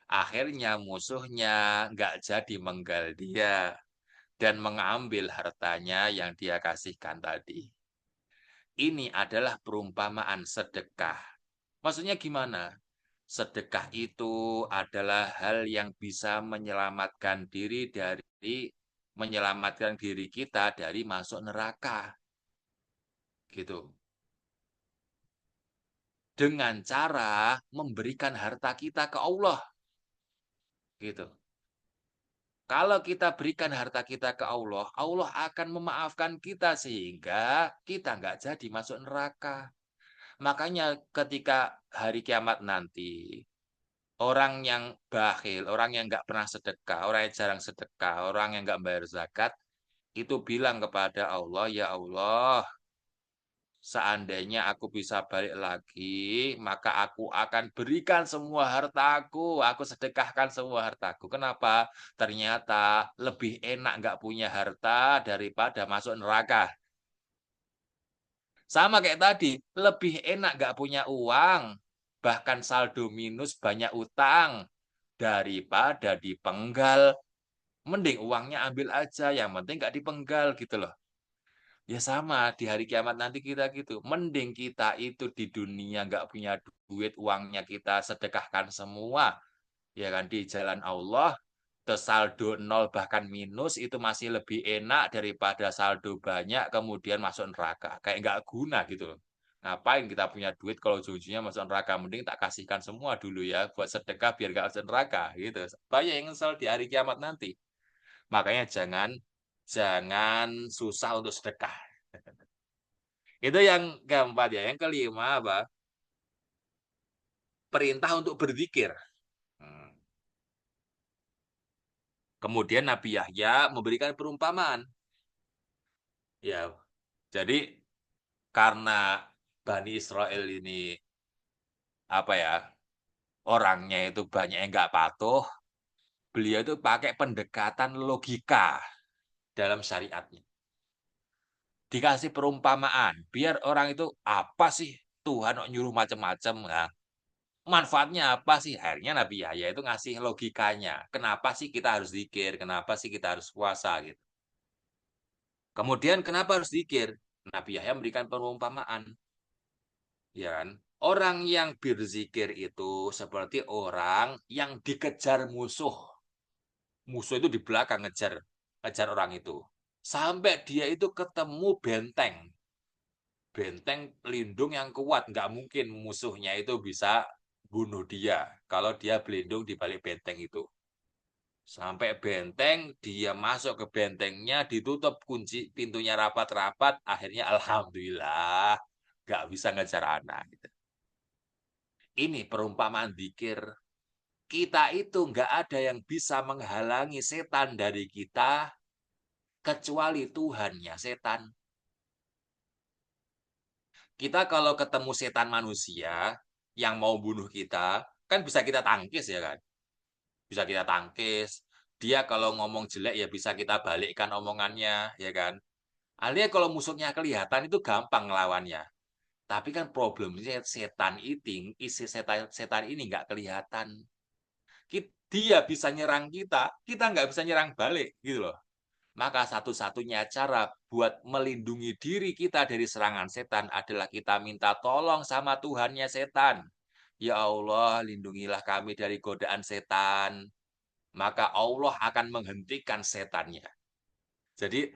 Akhirnya musuhnya nggak jadi menggal dia dan mengambil hartanya yang dia kasihkan tadi. Ini adalah perumpamaan sedekah. Maksudnya gimana? Sedekah itu adalah hal yang bisa menyelamatkan diri kita dari masuk neraka. Gitu. Dengan cara memberikan harta kita ke Allah. Gitu. Kalau kita berikan harta kita ke Allah, Allah akan memaafkan kita sehingga kita nggak jadi masuk neraka. Makanya ketika hari kiamat nanti, orang yang bakhil, orang yang nggak pernah sedekah, orang yang jarang sedekah, orang yang nggak bayar zakat, itu bilang kepada Allah, ya Allah, seandainya aku bisa balik lagi, maka aku akan berikan semua hartaku, aku sedekahkan semua hartaku. Kenapa? Ternyata lebih enak nggak punya harta daripada masuk neraka. Sama kayak tadi, lebih enak nggak punya uang, bahkan saldo minus banyak utang, daripada dipenggal. Mending uangnya ambil aja, yang penting nggak dipenggal gitu loh. Ya sama, di hari kiamat nanti kita gitu. Mending kita itu di dunia nggak punya duit, uangnya kita sedekahkan semua. Ya kan, di jalan Allah, saldo nol bahkan minus itu masih lebih enak daripada saldo banyak kemudian masuk neraka. Kayak nggak guna gitu loh. Ngapain kita punya duit kalau ujung-ujungnya masuk neraka? Mending tak kasihkan semua dulu ya buat sedekah biar nggak masuk neraka gitu. Banyak yang nyesel di hari kiamat nanti. Makanya jangan jangan susah untuk sedekah. Itu yang keempat ya. Yang kelima apa? Perintah untuk berzikir. Hmm. Kemudian Nabi Yahya memberikan perumpamaan. Ya, jadi karena Bani Israel ini apa ya, orangnya itu banyak yang nggak patuh, beliau itu pakai pendekatan logika dalam syariatnya. Dikasih perumpamaan, biar orang itu apa sih Tuhan kok nyuruh macam-macam. Nah, manfaatnya apa sih? Akhirnya Nabi Yahya itu ngasih logikanya. Kenapa sih kita harus zikir? Kenapa sih kita harus puasa gitu? Kemudian kenapa harus zikir? Nabi Yahya memberikan perumpamaan. Ya kan? Orang yang berzikir itu seperti orang yang dikejar musuh. Musuh itu di belakang ngejar orang itu. Sampai dia itu ketemu benteng. Benteng pelindung yang kuat. Nggak mungkin musuhnya itu bisa bunuh dia kalau dia berlindung di balik benteng itu. Sampai benteng, dia masuk ke bentengnya, ditutup kunci pintunya rapat-rapat, akhirnya alhamdulillah nggak bisa ngejar anak. Gitu. Ini perumpamaan zikir. Kita itu nggak ada yang bisa menghalangi setan dari kita, kecuali Tuhannya setan. Kita kalau ketemu setan manusia yang mau bunuh kita, kan bisa kita tangkis ya kan? Bisa kita tangkis. Dia kalau ngomong jelek ya bisa kita balikkan omongannya, ya kan? Alias kalau musuhnya kelihatan itu gampang ngelawannya. Tapi kan problemnya setan setan ini nggak kelihatan. Dia bisa nyerang kita nggak bisa nyerang balik gitu loh. Maka satu-satunya cara buat melindungi diri kita dari serangan setan adalah kita minta tolong sama Tuhannya setan. Ya Allah, lindungilah kami dari godaan setan. Maka Allah akan menghentikan setannya. Jadi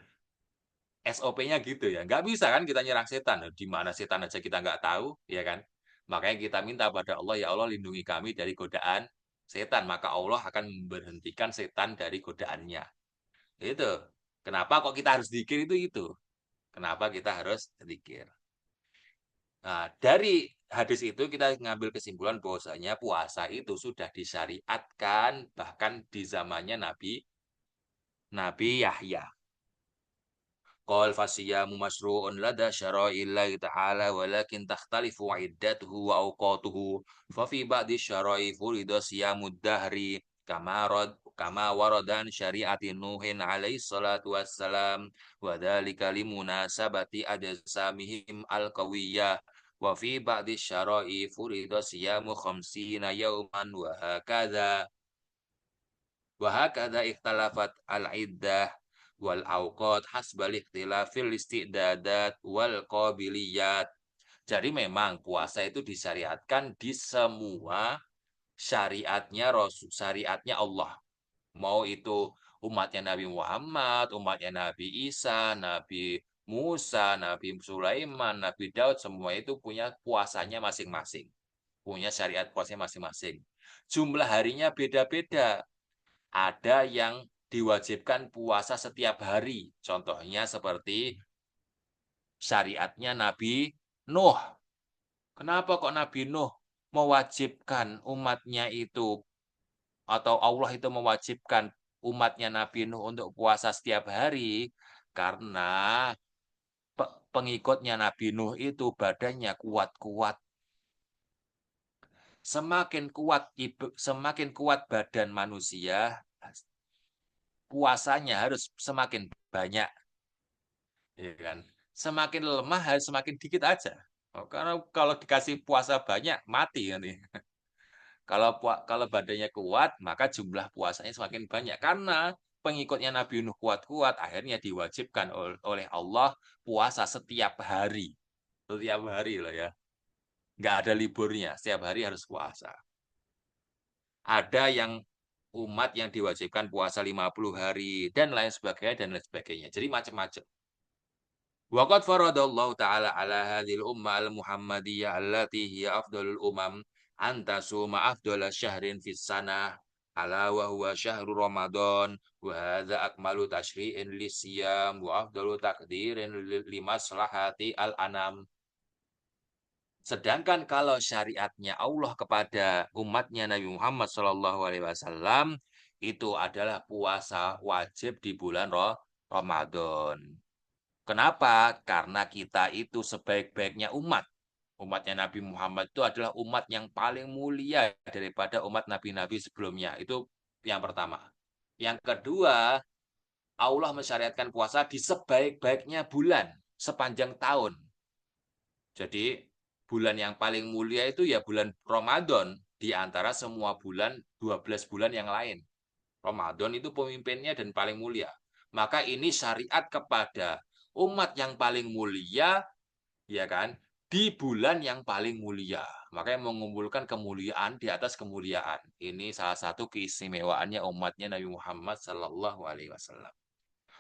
SOP-nya gitu ya. Nggak bisa kan kita nyerang setan. Di mana setan aja kita nggak tahu, ya kan? Makanya kita minta pada Allah, ya Allah lindungi kami dari godaan setan. Maka Allah akan memberhentikan setan dari godaannya. Itu. Kenapa kok kita harus zikir itu? Kenapa kita harus zikir? Nah, dari hadis itu kita ngambil kesimpulan bahwasanya puasa itu sudah disyariatkan bahkan di zamannya Nabi Yahya. Qal fasiyamu masru'un lada syara'illahi ta'ala walakin takhtalifu iddatuhu wa awqatuhu fa fi ba'di syara'i furida siyamud dahri kama waradan syari'ati Nuhin alaihi salatu wassalam wa dhalika limunasabati ajsamihim al-qawiyyah wa fi ba'di syara'i furida siyamu khamsina yawman wa hakadha ikhtalafat al-iddah wal awqat hasbal ikhtilafil istidadat wal qabiliyat. Jadi memang puasa itu disyariatkan di semua syariatnya Allah. Mau itu umatnya Nabi Muhammad, umatnya Nabi Isa, Nabi Musa, Nabi Sulaiman, Nabi Daud, semua itu punya puasanya masing-masing. Punya syariat puasanya masing-masing. Jumlah harinya beda-beda. Ada yang diwajibkan puasa setiap hari. Contohnya seperti syariatnya Nabi Nuh. Kenapa kok Nabi Nuh mewajibkan umatnya itu, atau Allah itu mewajibkan umatnya Nabi Nuh untuk puasa setiap hari? Karena pengikutnya Nabi Nuh itu badannya kuat-kuat. Semakin kuat badan manusia, puasanya harus semakin banyak, ya kan? Semakin lemah harus semakin dikit aja. Karena kalau dikasih puasa banyak mati nanti. Kalau badannya kuat, maka jumlah puasanya semakin banyak. Karena pengikutnya Nabi Nuh kuat-kuat, akhirnya diwajibkan oleh Allah puasa setiap hari. Setiap hari loh ya. Nggak ada liburnya, setiap hari harus puasa. Ada yang umat yang diwajibkan puasa 50 hari, dan lain sebagainya. Jadi macam-macam. Waqad faradallahu ta'ala ala hadhil umma al-muhammadiyah allati hiya afdalul umam antasuma afdala syahrin fis sanah ala wa huwa syahru Ramadan wa hadza akmalu tashri'in lisiyam wa afdalu taqdirin limaslahati al-anam. Sedangkan kalau syariatnya Allah kepada umatnya Nabi Muhammad SAW itu adalah puasa wajib di bulan Ramadan. Kenapa? Karena kita itu sebaik-baiknya umat. Umatnya Nabi Muhammad itu adalah umat yang paling mulia daripada umat nabi-nabi sebelumnya. Itu yang pertama. Yang kedua, Allah mensyariatkan puasa di sebaik-baiknya bulan sepanjang tahun. Jadi bulan yang paling mulia itu ya bulan Ramadan di antara semua bulan, 12 bulan yang lain. Ramadan itu pemimpinnya dan paling mulia. Maka ini syariat kepada umat yang paling mulia, ya kan, di bulan yang paling mulia. Makanya mengumpulkan kemuliaan di atas kemuliaan. Ini salah satu keistimewaannya umatnya Nabi Muhammad Sallallahu Alaihi Wasallam.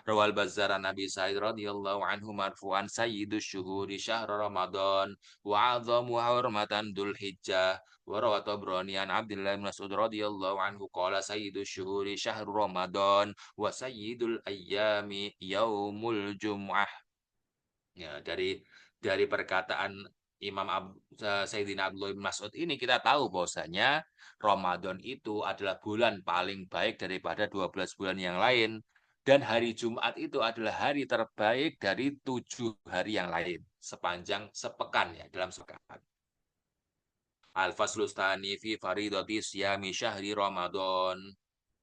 Rawal Bazzar Nabi Sa'id radhiyallahu anhu marfu'an sayyidus syuhuri syahr Ramadan wa 'adhamu hurmatan Dzul Hijjah wa rawat Tabrani an Abdullah bin Mas'ud radhiyallahu anhu qala sayyidus syuhuri syahr Ramadan wa sayyidul ayyami yaumul jum'ah. Ya, dari perkataan Sayyidina Abdullah bin Mas'ud ini kita tahu bahwasanya Ramadan itu adalah bulan paling baik daripada 12 bulan yang lain. Dan hari Jumat itu adalah hari terbaik dari 7 hari yang lain. Sepanjang sepekan ya, dalam sepekan. Al-Faslus Tsani fi faridati siyami syahri Ramadan.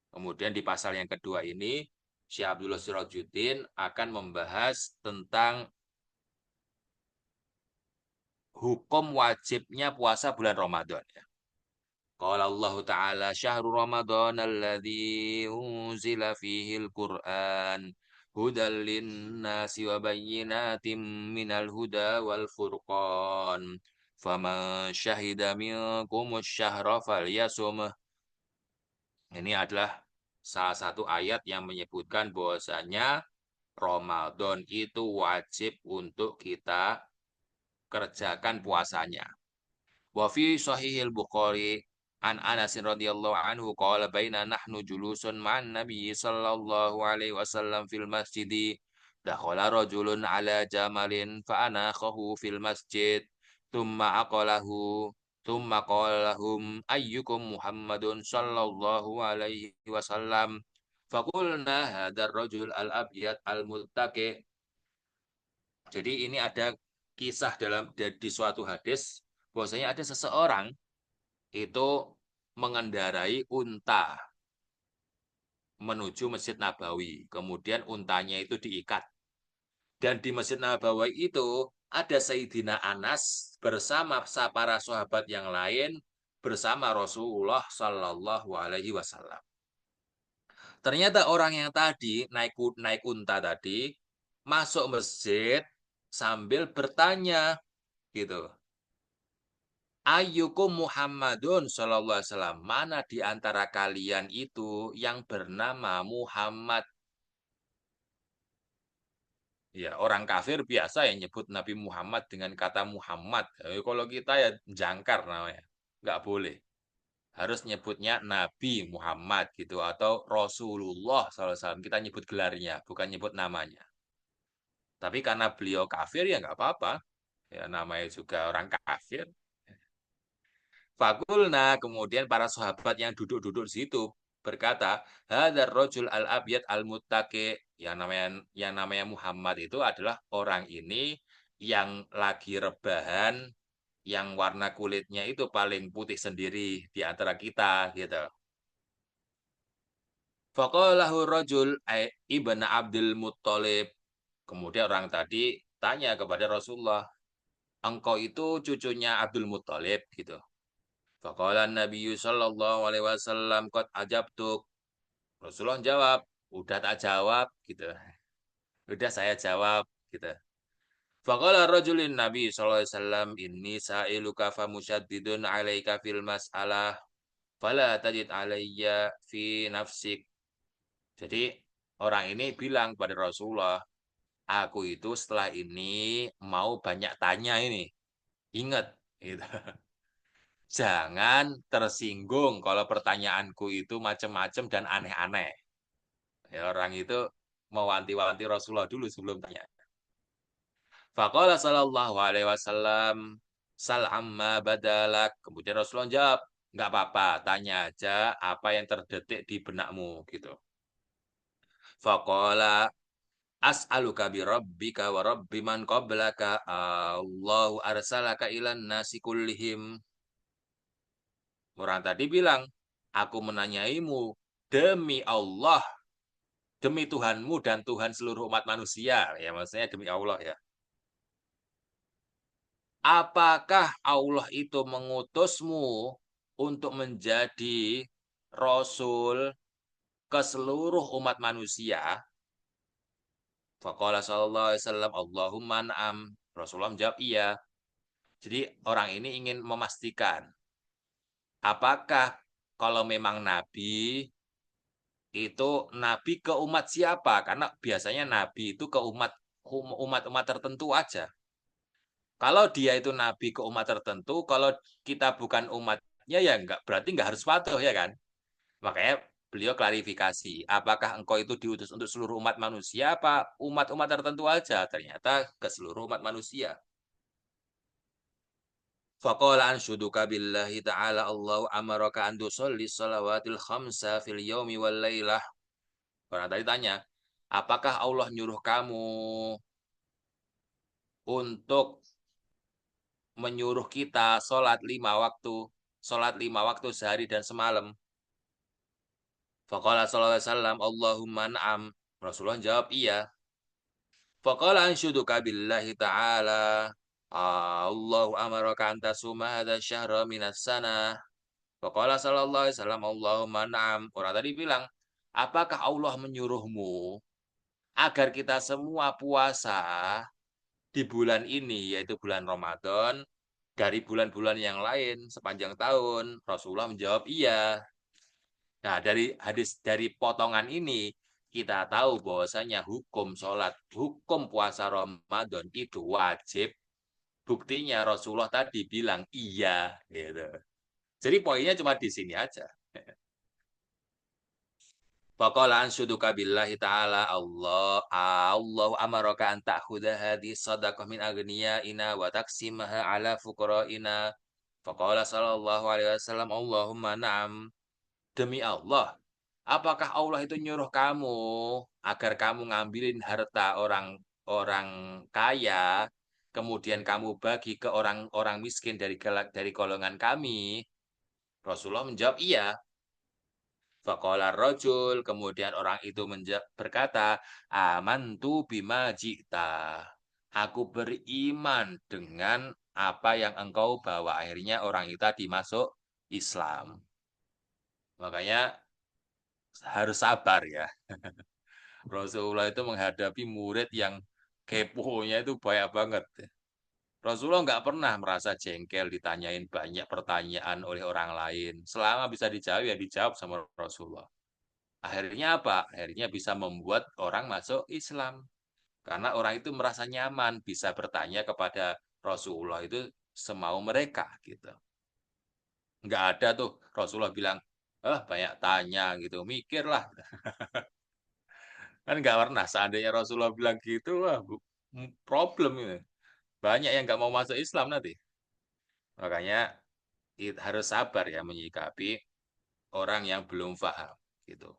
Kemudian di pasal yang kedua ini, Syekh Abdullah Sirajuddin akan membahas tentang hukum wajibnya puasa bulan Ramadan ya. Qala Allah Ta'ala syahru Ramadan alladzi unzila fihi al-Qur'an hudal linnasi wa bayyinatin minal huda wal furqan faman syahida minkum asy-syahra falyasum. Ini adalah salah satu ayat yang menyebutkan bahwasanya Ramadan itu wajib untuk kita kerjakan puasanya. Wa fi Sahihil Bukhari An Anas radhiyallahu anhu qala baina nahnu julusun ma'an Nabi sallallahu alaihi wasallam fil masjidi dakhala rajulun ala jamalin fa anakhahu fil masjid thumma aqalahu thumma qala lahum ayyukum Muhammadun sallallahu alaihi wasallam faqulna hadzal rajul al-abyad al-muttaqi. Jadi ini ada kisah di suatu hadis bahwasanya ada seseorang itu mengendarai unta menuju Masjid Nabawi. Kemudian untanya itu diikat. Dan di Masjid Nabawi itu ada Sayyidina Anas bersama para sahabat yang lain bersama Rasulullah Sallallahu Alaihi Wasallam. Ternyata orang yang tadi naik unta tadi masuk masjid sambil bertanya gitu. Ayyukum Muhammadun sallallahu alaihi wasallam. Mana di antara kalian itu yang bernama Muhammad? Ya, orang kafir biasa yang nyebut Nabi Muhammad dengan kata Muhammad. Kalau kita ya jangkar namanya. Nggak boleh. Harus nyebutnya Nabi Muhammad gitu atau Rasulullah sallallahu alaihi wasallam. Kita nyebut gelarnya, bukan nyebut namanya. Tapi karena beliau kafir ya nggak apa-apa. Ya namanya juga orang kafir. Fakulna, kemudian para sahabat yang duduk-duduk di situ berkata, hadzal rajul al-abyad al-muttaqi, yang namanya Muhammad itu adalah orang ini yang lagi rebahan, yang warna kulitnya itu paling putih sendiri di antara kita gitu. Faqalahu rajul ibn Abdul Muttalib. Kemudian orang tadi tanya kepada Rasulullah, engkau itu cucunya Abdul Muttalib gitu. Faqala Nabi sallallahu alaihi wasallam qad ajabtuk. Rasulullah jawab, udah tak jawab gitu. Udah saya jawab gitu. Faqala rajulin Nabi sallallahu alaihi wasallam inni sa'iluka famusyaddidun 'alaika fil mas'alah fala tajid 'alayya fi nafsik. Jadi orang ini bilang pada Rasulullah, aku itu setelah ini mau banyak tanya ini. Ingat gitu. Jangan tersinggung kalau pertanyaanku itu macam-macam dan aneh-aneh. Ya, orang itu mau wanti-wanti Rasulullah dulu sebelum tanya. Faqala sallallahu alaihi wasallam, sal amma badalak. Kemudian Rasulullah jawab, nggak apa-apa, tanya aja apa yang terdetik di benakmu gitu. Faqala as'aluka bi rabbika wa rabbi man qablaka Allahu arsalaka ilan nasi kullihim. Orang tadi bilang, aku menanyaimu demi Allah, demi Tuhanmu dan Tuhan seluruh umat manusia. Ya maksudnya demi Allah ya. Apakah Allah itu mengutusmu untuk menjadi Rasul ke seluruh umat manusia? Faqala sallallahu alaihi wasallam, Allahumma na'am. Rasulullah menjawab iya. Jadi orang ini ingin memastikan apakah kalau memang nabi itu nabi ke umat siapa? Karena biasanya nabi itu ke umat tertentu aja. Kalau dia itu nabi ke umat tertentu, kalau kita bukan umatnya ya enggak, berarti enggak harus patuh ya kan? Makanya beliau klarifikasi, apakah engkau itu diutus untuk seluruh umat manusia apa umat-umat tertentu aja? Ternyata ke seluruh umat manusia. Faqala anshuduka billahi ta'ala Allahu amaraka an tusalli salawatil khamsa fil yaumi wal lailah. Orang tadi tanya, apakah Allah nyuruh kamu untuk menyuruh kita sholat 5 waktu sehari dan semalam? Faqala sallallahu alaihi wasallam, Allahumma na'am. Rasulullah jawab iya. Faqala anshuduka billahi ta'ala Allahu amaraka anta suma hadha syahra minas sana. Faqala sallallahu alaihi wasallam, Allahumma na'am. Orang tadi bilang, apakah Allah menyuruhmu agar kita semua puasa di bulan ini, yaitu bulan Ramadan, dari bulan-bulan yang lain sepanjang tahun? Rasulullah menjawab iya. Nah, dari potongan ini kita tahu bahwasanya hukum sholat, hukum puasa Ramadan itu wajib. Buktinya Rasulullah tadi bilang iya, gitu. Jadi poinnya cuma di sini aja. Faqala anshuduka billahi ta'ala Allah amaraka an ta'khudha hadhihi shadaqah min aghniyaina wa taqsimaha ala fuqaraina. Faqala sallallahu alaihi wasallam Allahumma na'am. Demi Allah, apakah Allah itu nyuruh kamu agar kamu ngambilin harta orang kaya, kemudian kamu bagi ke orang-orang miskin dari golongan kami? Rasulullah menjawab, iya. Faqala rajul, kemudian orang itu berkata, amantu bima jita. Aku beriman dengan apa yang engkau bawa. Akhirnya orang itu tadi masuk Islam. Makanya harus sabar ya. Rasulullah itu menghadapi murid yang keponya itu banyak banget. Rasulullah nggak pernah merasa jengkel ditanyain banyak pertanyaan oleh orang lain. Selama bisa dijawab ya dijawab sama Rasulullah. Akhirnya apa? Akhirnya bisa membuat orang masuk Islam. Karena orang itu merasa nyaman bisa bertanya kepada Rasulullah itu semau mereka gitu. Nggak ada tuh Rasulullah bilang, banyak tanya gitu, mikirlah. Kan nggak pernah. Seandainya Rasulullah bilang gitu, wah problem ini. Banyak yang nggak mau masuk Islam nanti. Makanya harus sabar ya menyikapi orang yang belum paham gitu.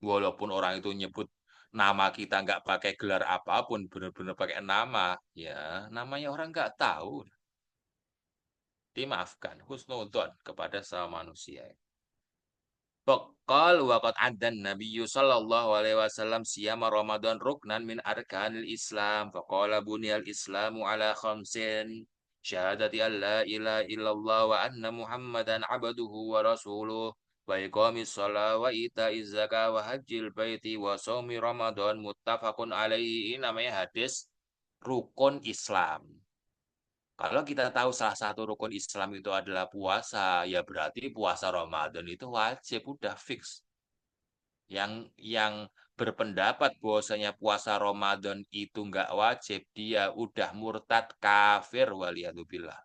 Walaupun orang itu nyebut nama kita nggak pakai gelar apapun, benar-benar pakai nama, ya namanya orang nggak tahu. Dimaafkan, husnudon kepada sama manusia. Faqal wa qad addan Nabiyyu sallallahu alaihi wasallam siyama Ramadan ruknan min arkanil Islam. Faqala buniyal Islamu ala khamsin. Syahadati an la ilaha illallah wa anna Muhammadan abduhu wa rasuluh. Wa iqamis shalah wa ita'iz zakah wa hajjil baiti wa shaumi Ramadan muttafaqun alaihi. Ini namanya hadis rukun Islam. Kalau kita tahu salah satu rukun Islam itu adalah puasa, ya berarti puasa Ramadan itu wajib, udah fix. Yang berpendapat bahwasanya puasa Ramadan itu nggak wajib, dia udah murtad kafir waliyadzubillah.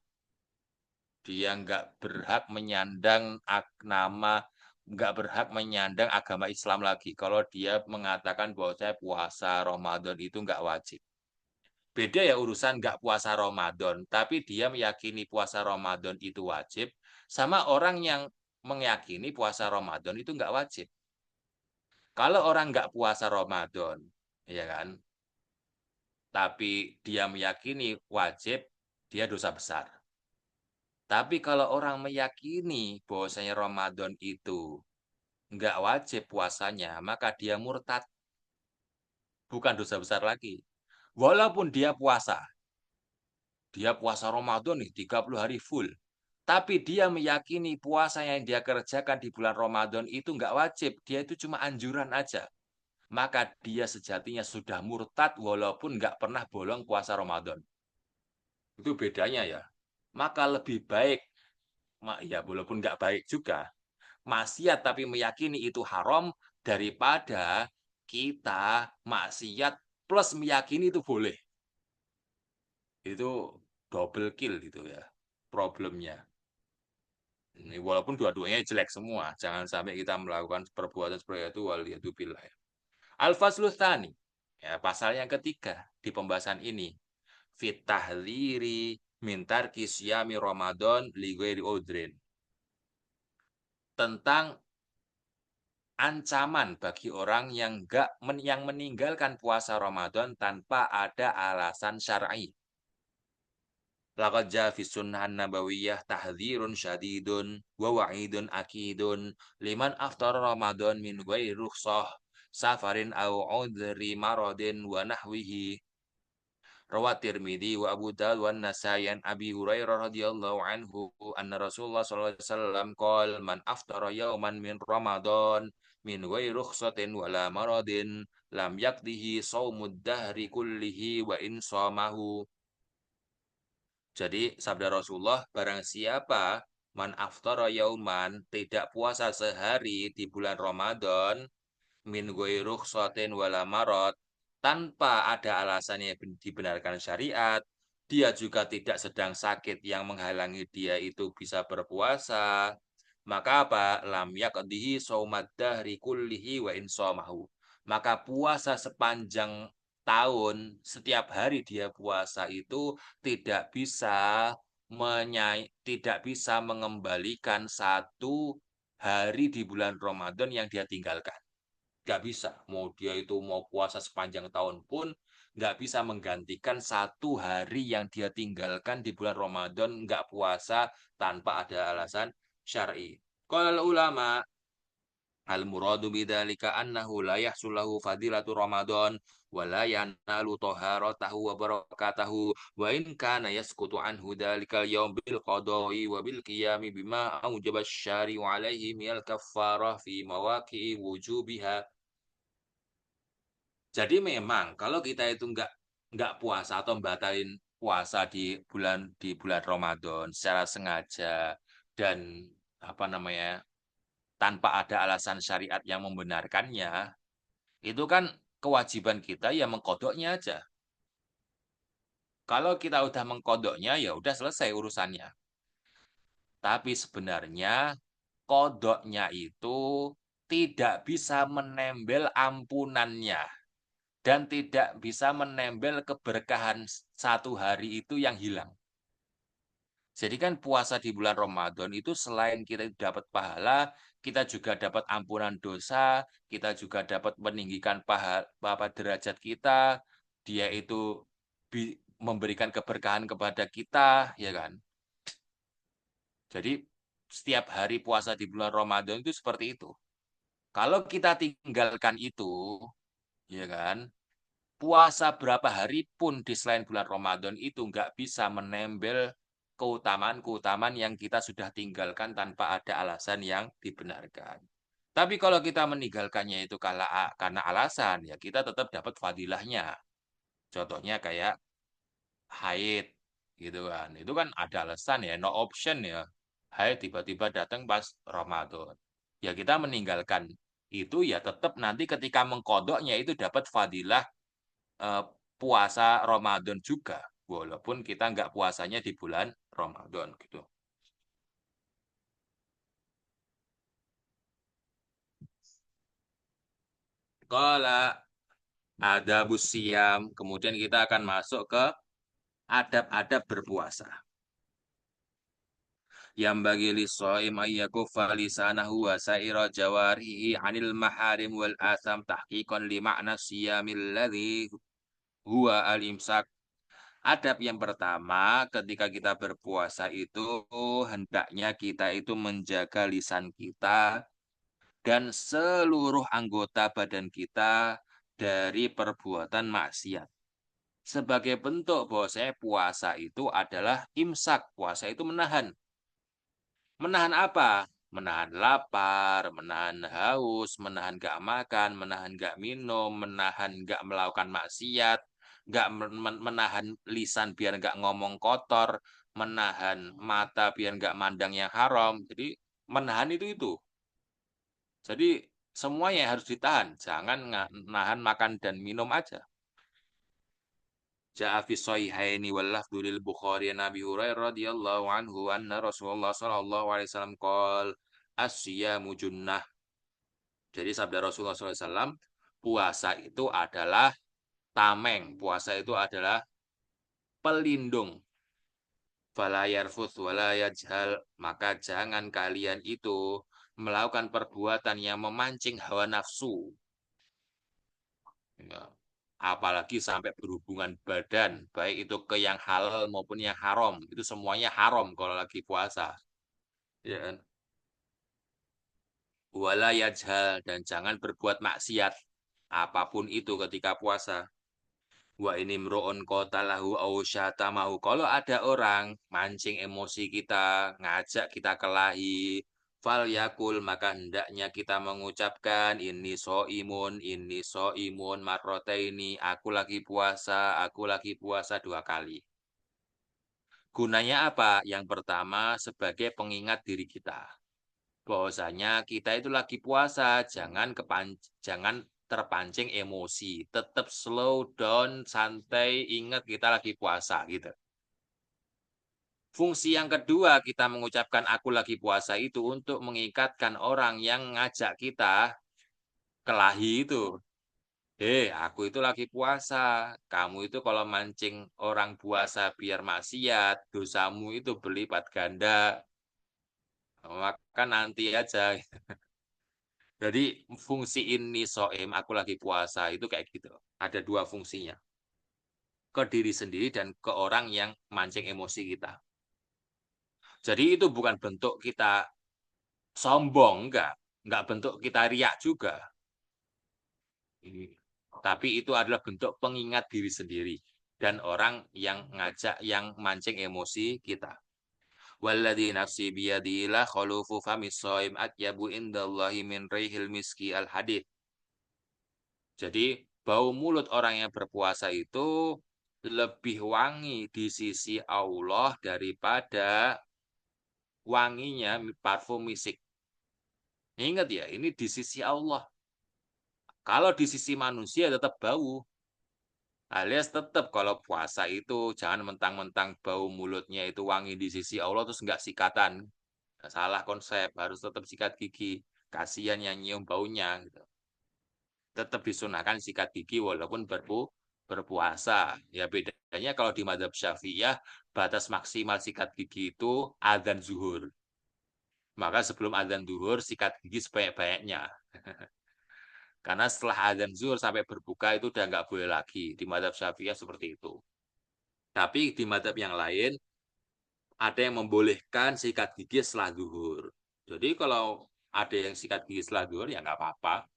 Dia nggak berhak menyandang nama, nggak berhak menyandang agama Islam lagi. Kalau dia mengatakan bahwasanya puasa Ramadan itu nggak wajib. Beda ya urusan nggak puasa Ramadan, tapi dia meyakini puasa Ramadan itu wajib, sama orang yang meyakini puasa Ramadan itu nggak wajib. Kalau orang nggak puasa Ramadan, ya kan, tapi dia meyakini wajib, dia dosa besar. Tapi kalau orang meyakini bahwasanya Ramadan itu nggak wajib puasanya, maka dia murtad. Bukan dosa besar lagi. Walaupun dia puasa Ramadan nih 30 hari full. Tapi dia meyakini puasa yang dia kerjakan di bulan Ramadan itu nggak wajib. Dia itu cuma anjuran aja. Maka dia sejatinya sudah murtad walaupun nggak pernah bolong puasa Ramadan. Itu bedanya ya. Maka lebih baik, ya walaupun nggak baik juga, maksiat tapi meyakini itu haram daripada kita maksiat plus meyakini itu boleh. Itu double kill gitu ya problemnya. Ini walaupun dua-duanya jelek semua, jangan sampai kita melakukan perbuatan seperti itu waliyadzubillah. Al-faslu tsani, ya, pasal yang ketiga di pembahasan ini. Fit tahliri min tarki siyami Ramadan li ghairi udrin. Tentang ancaman bagi orang yang meninggalkan puasa Ramadan tanpa ada alasan syar'i. Laqad jaa fi sunnah nabawiyah tahdzirun syadidun wa wa'idun akidun liman aftara Ramadan min ghairi rukhsah safarin aw udhri maradin wa nahwihi. Rawat Tirmidzi wa Abu Dawud wa Nasa'i an Abi Hurairah radhiyallahu anhu anna Rasulullah sallallahu alaihi wasallam qala man aftara yawman min Ramadan min ghairi rukhsatin wala maradin lam yakdihi shaumud dahri kullihi wa in shamahu. Jadi sabda Rasulullah, barang siapa man aftara yauman tidak puasa sehari di bulan Ramadan min ghairi rukhsatin wala marad tanpa ada alasan yang dibenarkan syariat, dia juga tidak sedang sakit yang menghalangi dia itu bisa berpuasa, maka apa? Lam yaqdihi shaumad dahri kullihi wa in shamahu. Maka puasa sepanjang tahun, setiap hari dia puasa itu tidak bisa mengembalikan satu hari di bulan Ramadan yang dia tinggalkan. Nggak bisa. Mau dia itu mau puasa sepanjang tahun pun nggak bisa menggantikan satu hari yang dia tinggalkan di bulan Ramadan nggak puasa tanpa ada alasan syar'i. Qala ulama al-muradu bidzalika annahu la yahsulahu fadilatu Ramadan wa la yanalu taharatahu wa barakatahu wa in kana yasqutu anhu dzalikal yaum bil qada'i wa bil qiyami bima aujaba asy-syari'u alaihi minal kaffarah fi mawaqi'i wujubiha. Jadi memang kalau kita itu nggak puasa atau batalin puasa di bulan Ramadan secara sengaja dan apa namanya tanpa ada alasan syariat yang membenarkannya, itu kan kewajiban kita ya mengkodoknya aja. Kalau kita udah mengkodoknya ya udah selesai urusannya. Tapi sebenarnya kodoknya itu tidak bisa menembel ampunannya. Dan tidak bisa menembel keberkahan satu hari itu yang hilang. Jadi kan puasa di bulan Ramadan itu selain kita dapat pahala, kita juga dapat ampunan dosa, kita juga dapat meninggikan pahala derajat kita, dia itu memberikan keberkahan kepada kita, ya kan? Jadi setiap hari puasa di bulan Ramadan itu seperti itu. Kalau kita tinggalkan itu, ya kan? Puasa berapa hari pun di selain bulan Ramadan itu nggak bisa menembel keutamaan-keutamaan yang kita sudah tinggalkan tanpa ada alasan yang dibenarkan. Tapi kalau kita meninggalkannya itu karena alasan, ya kita tetap dapat fadilahnya. Contohnya kayak haid, gitu kan. Itu kan ada alasan ya, no option ya. Haid tiba-tiba datang pas Ramadan. Ya kita meninggalkan itu ya tetap nanti ketika mengkodoknya itu dapat fadilah puasa Ramadan juga, walaupun kita nggak puasanya di bulan Ramadan gitu. Kalau ada busiam, kemudian kita akan masuk ke adab-adab berpuasa. Yang bagi lisoim ayyakuffa lisanahu wa sa'ira jawarihi anil maharim wal asam tahqiqan li ma'na siyamil ladzi huwa al-imsak. Adab yang pertama, ketika kita berpuasa itu hendaknya kita itu menjaga lisan kita dan seluruh anggota badan kita dari perbuatan maksiat. Sebagai bentuk bahwa saya puasa itu adalah imsak. Puasa itu menahan. Menahan apa? Menahan lapar, menahan haus, menahan gak makan, menahan gak minum, menahan gak melakukan maksiat, gak menahan lisan biar gak ngomong kotor, menahan mata biar gak mandang yang haram. Jadi menahan itu. Jadi semuanya harus ditahan, jangan nahan makan dan minum aja. Ja'a fi shahihaini wal lafdhu lil Bukhari an Abi Hurairah radhiyallahu anhu anna Rasulullah sallallahu alaihi wasallam qol as-siyamu junnah. Jadi sabda Rasulullah SAW, puasa itu adalah tameng, puasa itu adalah pelindung. Fala yarfuth wala yajhal, maka jangan kalian itu melakukan perbuatan yang memancing hawa nafsu. Ya. Apalagi sampai berhubungan badan, baik itu ke yang halal maupun yang haram, itu semuanya haram kalau lagi puasa. Ya kan? Wala yajhal, dan jangan berbuat maksiat apapun itu ketika puasa. Wa ini mro'on qatalahu au syatamahu. Kalau ada orang mancing emosi kita, ngajak kita kelahi, fal yakul, maka hendaknya kita mengucapkan ini so imun marrotaini, aku lagi puasa 2 kali. Gunanya apa? Yang pertama sebagai pengingat diri kita. Bahwasanya kita itu lagi puasa, jangan terpancing emosi, tetap slow down, santai, ingat kita lagi puasa gitu. Fungsi yang kedua kita mengucapkan aku lagi puasa itu untuk mengikatkan orang yang ngajak kita kelahi itu. Aku itu lagi puasa. Kamu itu kalau mancing orang puasa biar maksiat, dosamu itu berlipat ganda. Maka nanti aja. Jadi fungsi ini soem, aku lagi puasa, itu kayak gitu. Ada dua fungsinya. Ke diri sendiri dan ke orang yang mancing emosi kita. Jadi itu bukan bentuk kita sombong, enggak. Enggak bentuk kita riak juga. Tapi itu adalah bentuk pengingat diri sendiri dan orang yang ngajak, yang mancing emosi kita. Walladzi nafsi biyadihi la khulufu famis shaim atyabu indallahi min rihil miski al hadid. Jadi bau mulut orang yang berpuasa itu lebih wangi di sisi Allah daripada wanginya parfum misik. Ingat ya, ini di sisi Allah. Kalau di sisi manusia tetap bau. Alias tetap kalau puasa itu jangan mentang-mentang bau mulutnya itu wangi di sisi Allah terus nggak sikatan. Salah konsep, harus tetap sikat gigi. Kasihan yang nyium baunya gitu. Tetap disunahkan sikat gigi walaupun berpuasa. Ya bedanya kalau di mazhab Syafi'iyah batas maksimal sikat gigi itu adzan zuhur. Maka sebelum adzan zuhur sikat gigi sebanyak-banyaknya. Karena setelah adzan zuhur sampai berbuka itu udah nggak boleh lagi. Di mazhab Syafi'iyah seperti itu. Tapi di mazhab yang lain ada yang membolehkan sikat gigi setelah zuhur. Jadi kalau ada yang sikat gigi setelah zuhur ya nggak apa-apa.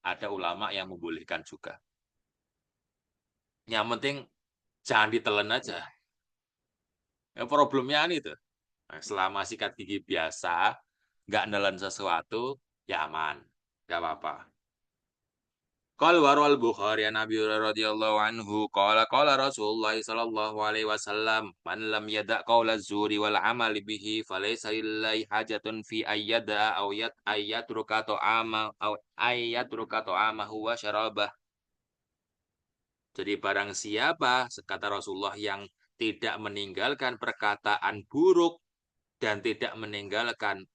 Ada ulama yang membolehkan juga. Yang penting jangan ditelan aja. Problemnya ini tuh. Selama sikat gigi biasa, nggak nelen sesuatu, ya aman. Nggak apa-apa. Qala warwal Bukhari an Abi Hurairah radhiyallahu anhu qala Rasulullah sallallahu alaihi wasallam man lam yada' qaula zuri wal amali bihi falaysa lillahi hajatun fi ayyada aw ayyatruka ta'ama aw ayyatruka ta'amahu wa syarabah. Jadi barang siapa kata Rasulullah yang tidak meninggalkan perkataan buruk dan tidak meninggalkan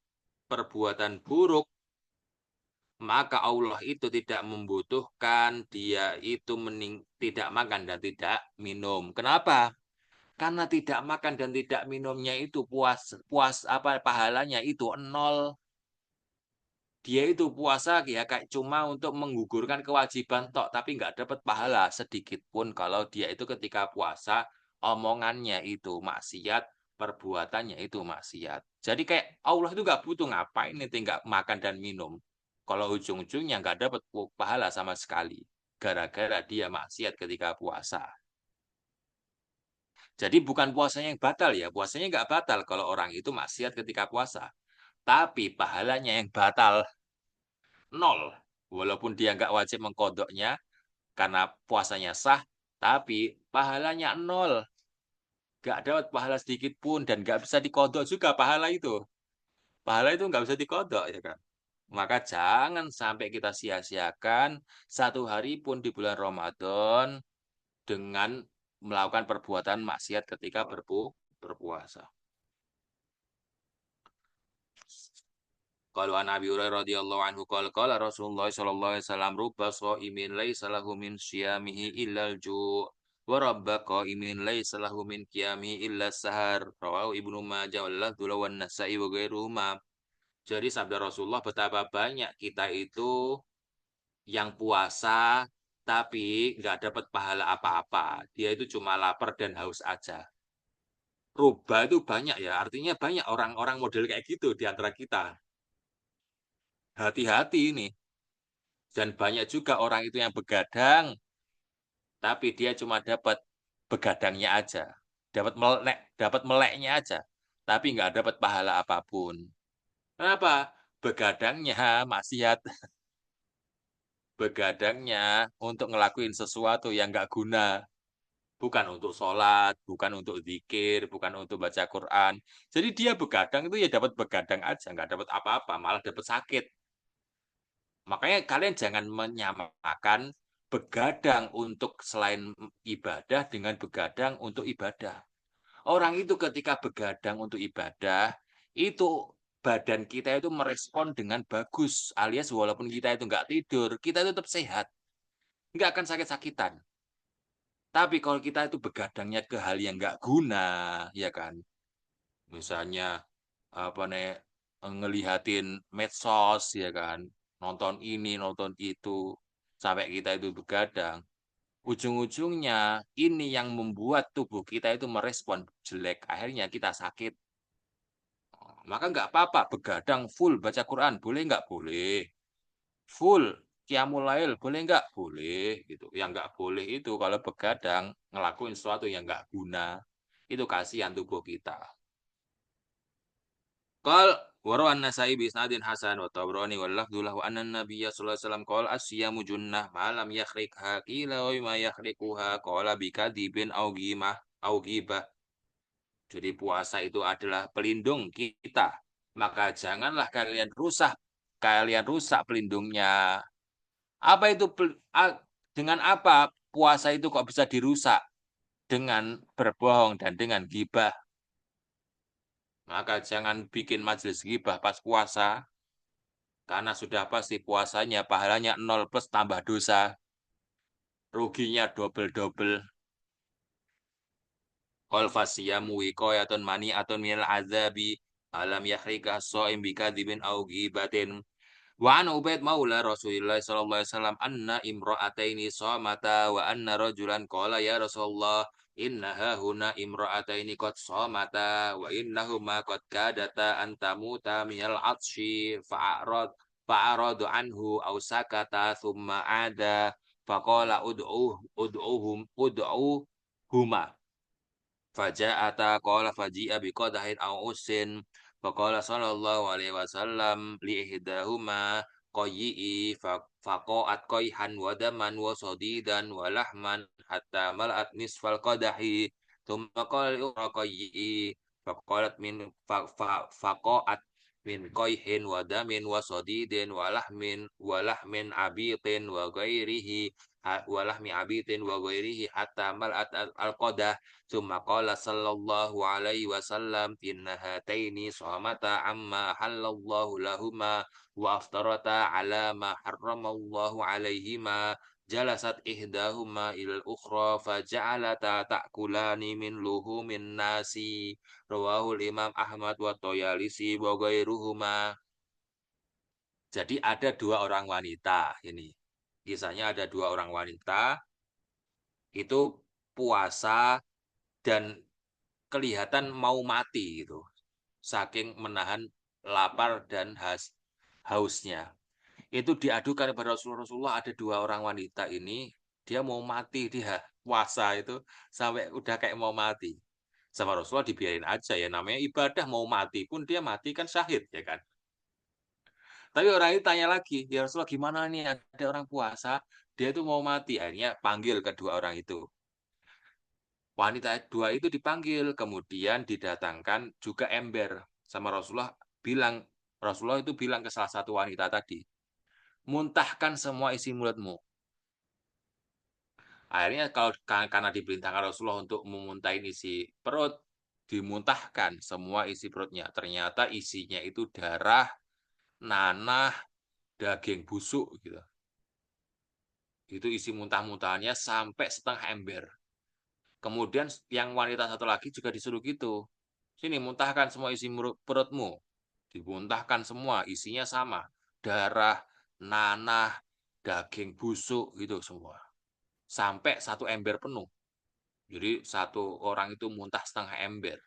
perbuatan buruk, maka Allah itu tidak membutuhkan dia itu tidak makan dan tidak minum. Kenapa? Karena tidak makan dan tidak minumnya itu pahalanya itu nol. Dia itu puasa ya kayak cuma untuk menggugurkan kewajiban tok, tapi nggak dapat pahala sedikit pun kalau dia itu ketika puasa omongannya itu maksiat, perbuatannya itu maksiat. Jadi kayak Allah itu nggak butuh ngapain nih nggak makan dan minum. Kalau ujung-ujungnya nggak dapat pahala sama sekali, gara-gara dia maksiat ketika puasa. Jadi bukan puasanya yang batal ya, puasanya nggak batal kalau orang itu maksiat ketika puasa. Tapi pahalanya yang batal. Nol. Walaupun dia nggak wajib mengkodoknya karena puasanya sah, tapi pahalanya nol. Nggak dapat pahala sedikit pun dan nggak bisa dikodok juga pahala itu. Pahala itu nggak bisa dikodok ya kan. Maka jangan sampai kita sia-siakan satu hari pun di bulan Ramadan dengan melakukan perbuatan maksiat ketika berpuasa. Kalau an Abi Hurairah radhiyallahu anhu qala Rasulullah sallallahu alaihi wasallam rubba shaimin laisa lahu min syiyamihi illa al-ju' wa rabba qaimin laisa lahu min qiyamihi illa sahar rawahu Ibnu Majah wal Nasa'i wa ghairuhuma. Jadi sabda Rasulullah betapa banyak kita itu yang puasa tapi nggak dapat pahala apa-apa. Dia itu cuma lapar dan haus aja. Rubba itu banyak ya, artinya banyak orang-orang model kayak gitu di antara kita. Hati-hati ini. Dan banyak juga orang itu yang begadang, tapi dia cuma dapat begadangnya aja. Dapat meleknya aja, tapi nggak dapat pahala apapun. Kenapa? Begadangnya maksiat. Begadangnya untuk ngelakuin sesuatu yang nggak guna. Bukan untuk sholat, bukan untuk zikir, bukan untuk baca Quran. Jadi dia begadang itu ya dapat begadang aja, nggak dapat apa-apa, malah dapat sakit. Makanya kalian jangan menyamakan begadang untuk selain ibadah dengan begadang untuk ibadah. Orang itu ketika begadang untuk ibadah, itu badan kita itu merespon dengan bagus. Alias walaupun kita itu nggak tidur, kita itu tetap sehat. Nggak akan sakit-sakitan. Tapi kalau kita itu begadangnya ke hal yang nggak guna, ya kan? Misalnya apa nih, ngelihatin medsos, ya kan? Nonton ini, nonton itu, sampai kita itu begadang. Ujung-ujungnya ini yang membuat tubuh kita itu merespon jelek. Akhirnya kita sakit. Maka nggak apa-apa, begadang full baca Quran. Boleh nggak? Boleh. Full Qiyamul Lail. Boleh nggak? Boleh. Gitu. Yang nggak boleh itu kalau begadang ngelakuin sesuatu yang nggak guna. Itu kasihan tubuh kita. Qal warawan Nasai bi isnadin hasan wa Tabrani wal lafdhu lahu anna Nabiyya sallallahu alaihi wasallam qala as-siyamu junnah ma lam yakhriqha qila wa ma yakhriquha qala bi kadibin aw ghimah aw ghibah. Jadi puasa itu adalah pelindung kita. Maka janganlah kalian rusak pelindungnya. Apa itu dengan apa puasa itu kok bisa dirusak? Dengan berbohong dan dengan gibah. Maka jangan bikin majelis gibah pas puasa. Karena sudah pasti puasanya pahalanya 0 plus tambah dosa. Ruginya double-double. Qal fasiyamu wiqayatun mani'atun minal azabi alam yahrika as-shaim bikadzibin aw ghibatin. Wa an Ubaid maula Rasulillah sallallahu alaihi wasallam anna imra'ataini shamata wa anna rajulan qala ya Rasulullah innaha huna imra'ataini qad shamata wa innahuma qad kadata an tamuta minal atshi fa'aradu anhu aw sakata thumma ada faqala ud'uhuma faja'ata qala faji'a biqadahin aw usin faqala sallallahu alaihi wasallam li ihdahuma qayyi faqa'at qayhan wa daman wa sadidan wa lahman hatta mala'at nisfal qadahi thumma qala li ukhra qayyi faqalat min faqa'at min qayhin wa damin wa sadidin wa lahmin abitin wa ghairihi wa lahmi abitin wa ghairihi hatta mal'at al-qadah thumma qala sallallahu alaihi wasallam inna hataini shamata amma halallahu lahuma wa aftarata ala ma harramallahu alaihima jalasat ihdahuma ilal ukhra faja'alata ta'kulani min luhumin nasi rawahul Imam Ahmad wa Toyalisi wa ghairuhuma. Jadi ada dua orang wanita ini. Kisahnya ada dua orang wanita itu puasa dan kelihatan mau mati gitu. Saking menahan lapar dan hausnya. Itu diadukan kepada Rasulullah, ada dua orang wanita ini, dia mau mati, dia puasa itu sampai udah kayak mau mati. Sama Rasulullah dibiarin aja ya, namanya ibadah, mau mati pun dia mati kan syahid ya kan. Tapi orang itu tanya lagi, ya Rasulullah gimana nih, ada orang puasa, dia itu mau mati. Akhirnya panggil kedua orang itu. Wanita dua itu dipanggil, kemudian didatangkan juga ember. Sama Rasulullah itu bilang ke salah satu wanita tadi, muntahkan semua isi mulutmu. Akhirnya karena diperintahkan Rasulullah untuk memuntahin isi perut, dimuntahkan semua isi perutnya. Ternyata isinya itu darah, nanah, daging busuk gitu. Itu isi muntah-muntahannya sampai setengah ember. Kemudian yang wanita satu lagi juga disuruh gitu. Sini muntahkan semua isi perutmu. Dimuntahkan semua, isinya sama. Darah, nanah, daging busuk gitu semua. Sampai satu ember penuh. Jadi satu orang itu muntah setengah ember.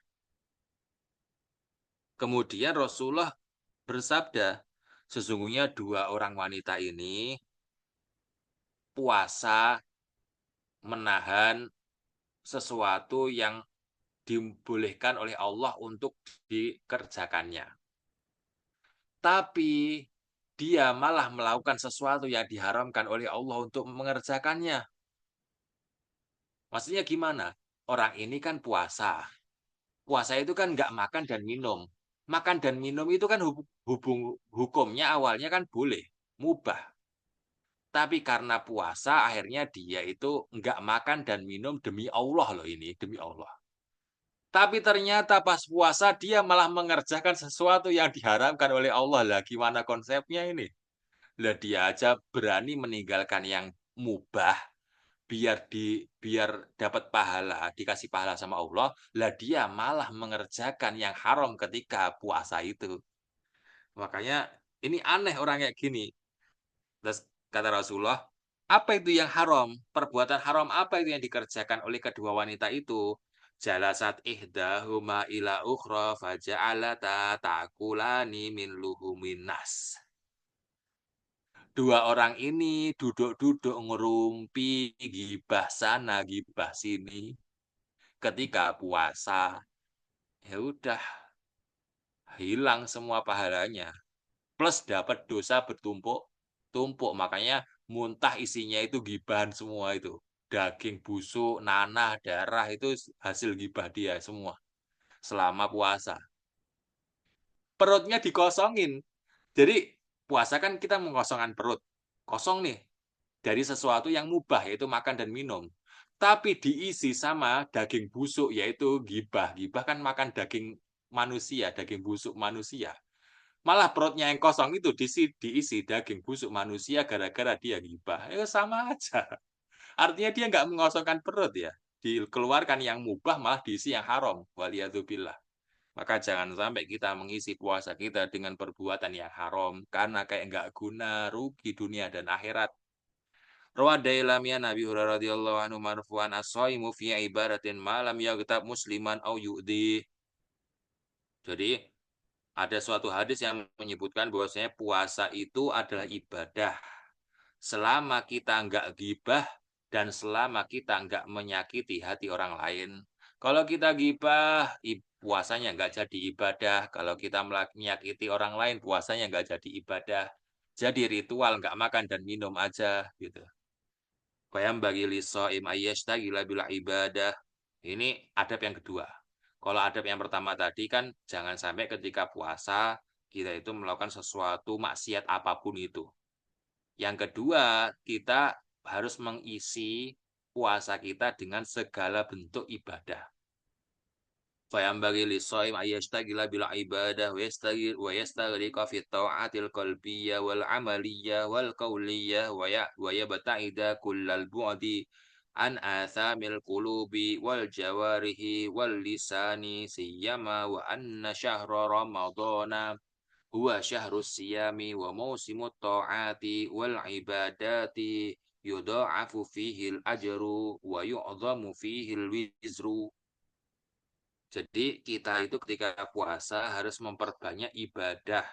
Kemudian Rasulullah bersabda, sesungguhnya dua orang wanita ini puasa menahan sesuatu yang dibolehkan oleh Allah untuk dikerjakannya. Tapi dia malah melakukan sesuatu yang diharamkan oleh Allah untuk mengerjakannya. Maksudnya gimana? Orang ini kan puasa. Puasa itu kan nggak makan dan minum. Makan dan minum itu kan hukumnya awalnya kan boleh, mubah. Tapi karena puasa akhirnya dia itu nggak makan dan minum demi Allah loh ini, demi Allah. Tapi ternyata pas puasa dia malah mengerjakan sesuatu yang diharamkan oleh Allah. Lah gimana konsepnya ini? Lah dia aja berani meninggalkan yang mubah biar dapat pahala, dikasih pahala sama Allah. Lah dia malah mengerjakan yang haram ketika puasa itu. Makanya ini aneh orang kayak gini. Terus kata Rasulullah, apa itu yang haram? Perbuatan haram apa itu yang dikerjakan oleh kedua wanita itu? Jalasat ihdahuma ila ukhra faja'alata ta'kulani min luhumin nas. Dua orang ini duduk-duduk ngerumpi, gibah sana, gibah sini. Ketika puasa, ya udah hilang semua pahalanya. Plus dapat dosa bertumpuk-tumpuk. Makanya muntah isinya itu gibahan semua itu. Daging busuk, nanah, darah itu hasil gibah dia semua selama puasa. Perutnya dikosongin. Jadi puasa kan kita mengosongkan perut. Kosong nih dari sesuatu yang mubah yaitu makan dan minum. Tapi diisi sama daging busuk yaitu gibah. Gibah kan makan daging manusia, daging busuk manusia. Malah perutnya yang kosong itu diisi daging busuk manusia gara-gara dia gibah. Ya sama aja. Artinya dia nggak mengosongkan perut ya. Dikeluarkan yang mubah malah diisi yang haram. Waliyadzubillah. Maka jangan sampai kita mengisi puasa kita dengan perbuatan yang haram. Karena kayak nggak guna, rugi dunia dan akhirat. Rawad Dailamiya Nabi Hurairah radhiyallahu anhu marfu'an as-shaimu fi ibadatin ma lam yaghtab musliman au yu'di. Jadi ada suatu hadis yang menyebutkan bahwasanya puasa itu adalah ibadah. Selama kita nggak gibah dan selama kita nggak menyakiti hati orang lain. Kalau kita gibah, puasanya nggak jadi ibadah. Kalau kita menyakiti orang lain, puasanya nggak jadi ibadah. Jadi ritual nggak makan dan minum aja gitu. Bayam bagi lisoim ayyashtagila bila ibadah. Ini adab yang kedua. Kalau adab yang pertama tadi kan jangan sampai ketika puasa kita itu melakukan sesuatu maksiat apapun itu. Yang kedua, kita harus mengisi puasa kita dengan segala bentuk ibadah. Fayambagi lisoim ayyashtagila bil ibadah wa yastaghriqa fi ta'atil qalbiyyah wal amaliyyah wal qawliyyah wa yabta'ida kullal bu'di an athamil qulubi wal jawarihi wal lisani siyama wa anna syahra ramadana huwa syahrus siyami wa mausimut ta'ati wal ibadati yudha'afu fihi al ajru wa yu'dhamu fihi al wizru. Jadi kita itu ketika puasa harus memperbanyak ibadah.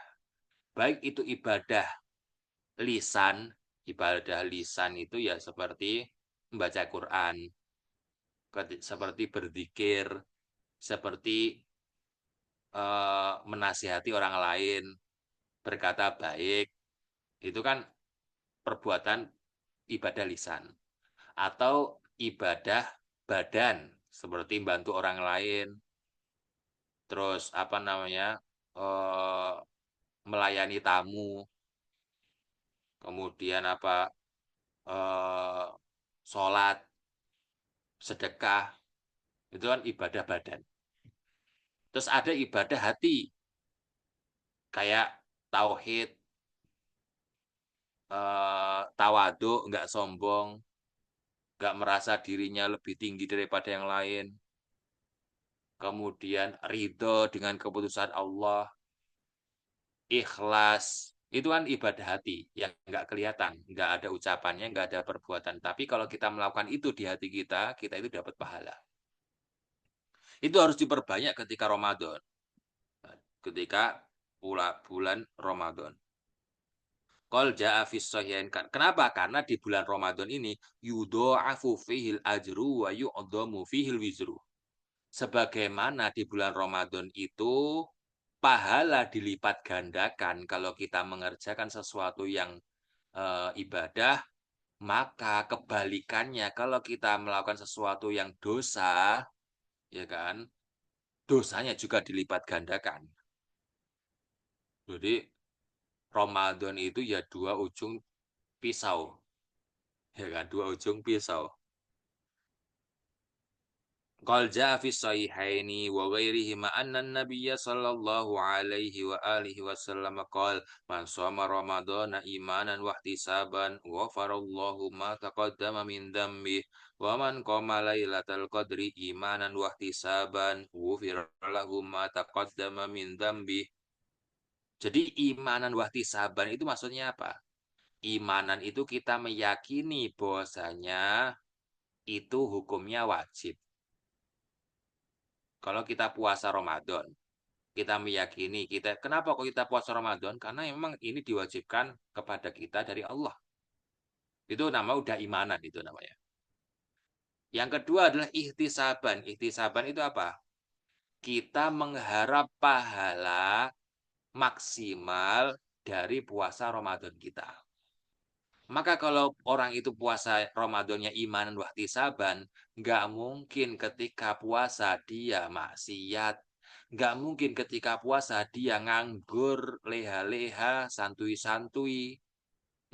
Baik itu ibadah lisan itu ya seperti membaca Quran, seperti berzikir, seperti menasihati orang lain, berkata baik. Itu kan perbuatan ibadah lisan. Atau ibadah badan, seperti bantu orang lain, terus apa namanya, eh, melayani tamu, kemudian apa, eh, sholat, sedekah, itu kan ibadah badan. Terus ada ibadah hati, kayak tauhid, tawadhu, nggak sombong, nggak merasa dirinya lebih tinggi daripada yang lain. Kemudian ridho dengan keputusan Allah, ikhlas, itu kan ibadah hati yang nggak kelihatan, nggak ada ucapannya, nggak ada perbuatan. Tapi kalau kita melakukan itu di hati kita, kita itu dapat pahala. Itu harus diperbanyak ketika Ramadan, ketika bulan Ramadan. Qol ja'a fis sahihain. Kenapa? Karena di bulan Ramadan ini yudha'afu fihil ajru wa yu'dhamu fihil wizru. Sebagaimana di bulan Ramadan itu pahala dilipat gandakan kalau kita mengerjakan sesuatu yang ibadah, maka kebalikannya kalau kita melakukan sesuatu yang dosa, ya kan, dosanya juga dilipat gandakan. Jadi Ramadan itu ya dua ujung pisau, ya kan, dua ujung pisau. Qal jaa fi sahihaini wa ghairihima anna an-nabiyya sallallahu alaihi wa alihi wasallam qala man shoma ramadhana imanan wa ihtisaban ghafarallahu ma taqaddama min dhanbi wa man qama lailatal qadri imanan wa ihtisaban ghufira lahu ma taqaddama min dhanbi. Jadi imanan wa ihtisaban itu maksudnya apa? Imanan itu kita meyakini bahwasanya itu hukumnya wajib. Kalau kita puasa Ramadan, kita meyakini kenapa kok kita puasa Ramadan? Karena memang ini diwajibkan kepada kita dari Allah. Itu nama udah imanan itu namanya. Yang kedua adalah ihtisaban. Ihtisaban itu apa? Kita mengharap pahala maksimal dari puasa Ramadan kita. Maka kalau orang itu puasa Ramadannya imanan wahtisaban, nggak mungkin ketika puasa dia maksiat. Nggak mungkin ketika puasa dia nganggur, leha-leha, santuy-santuy.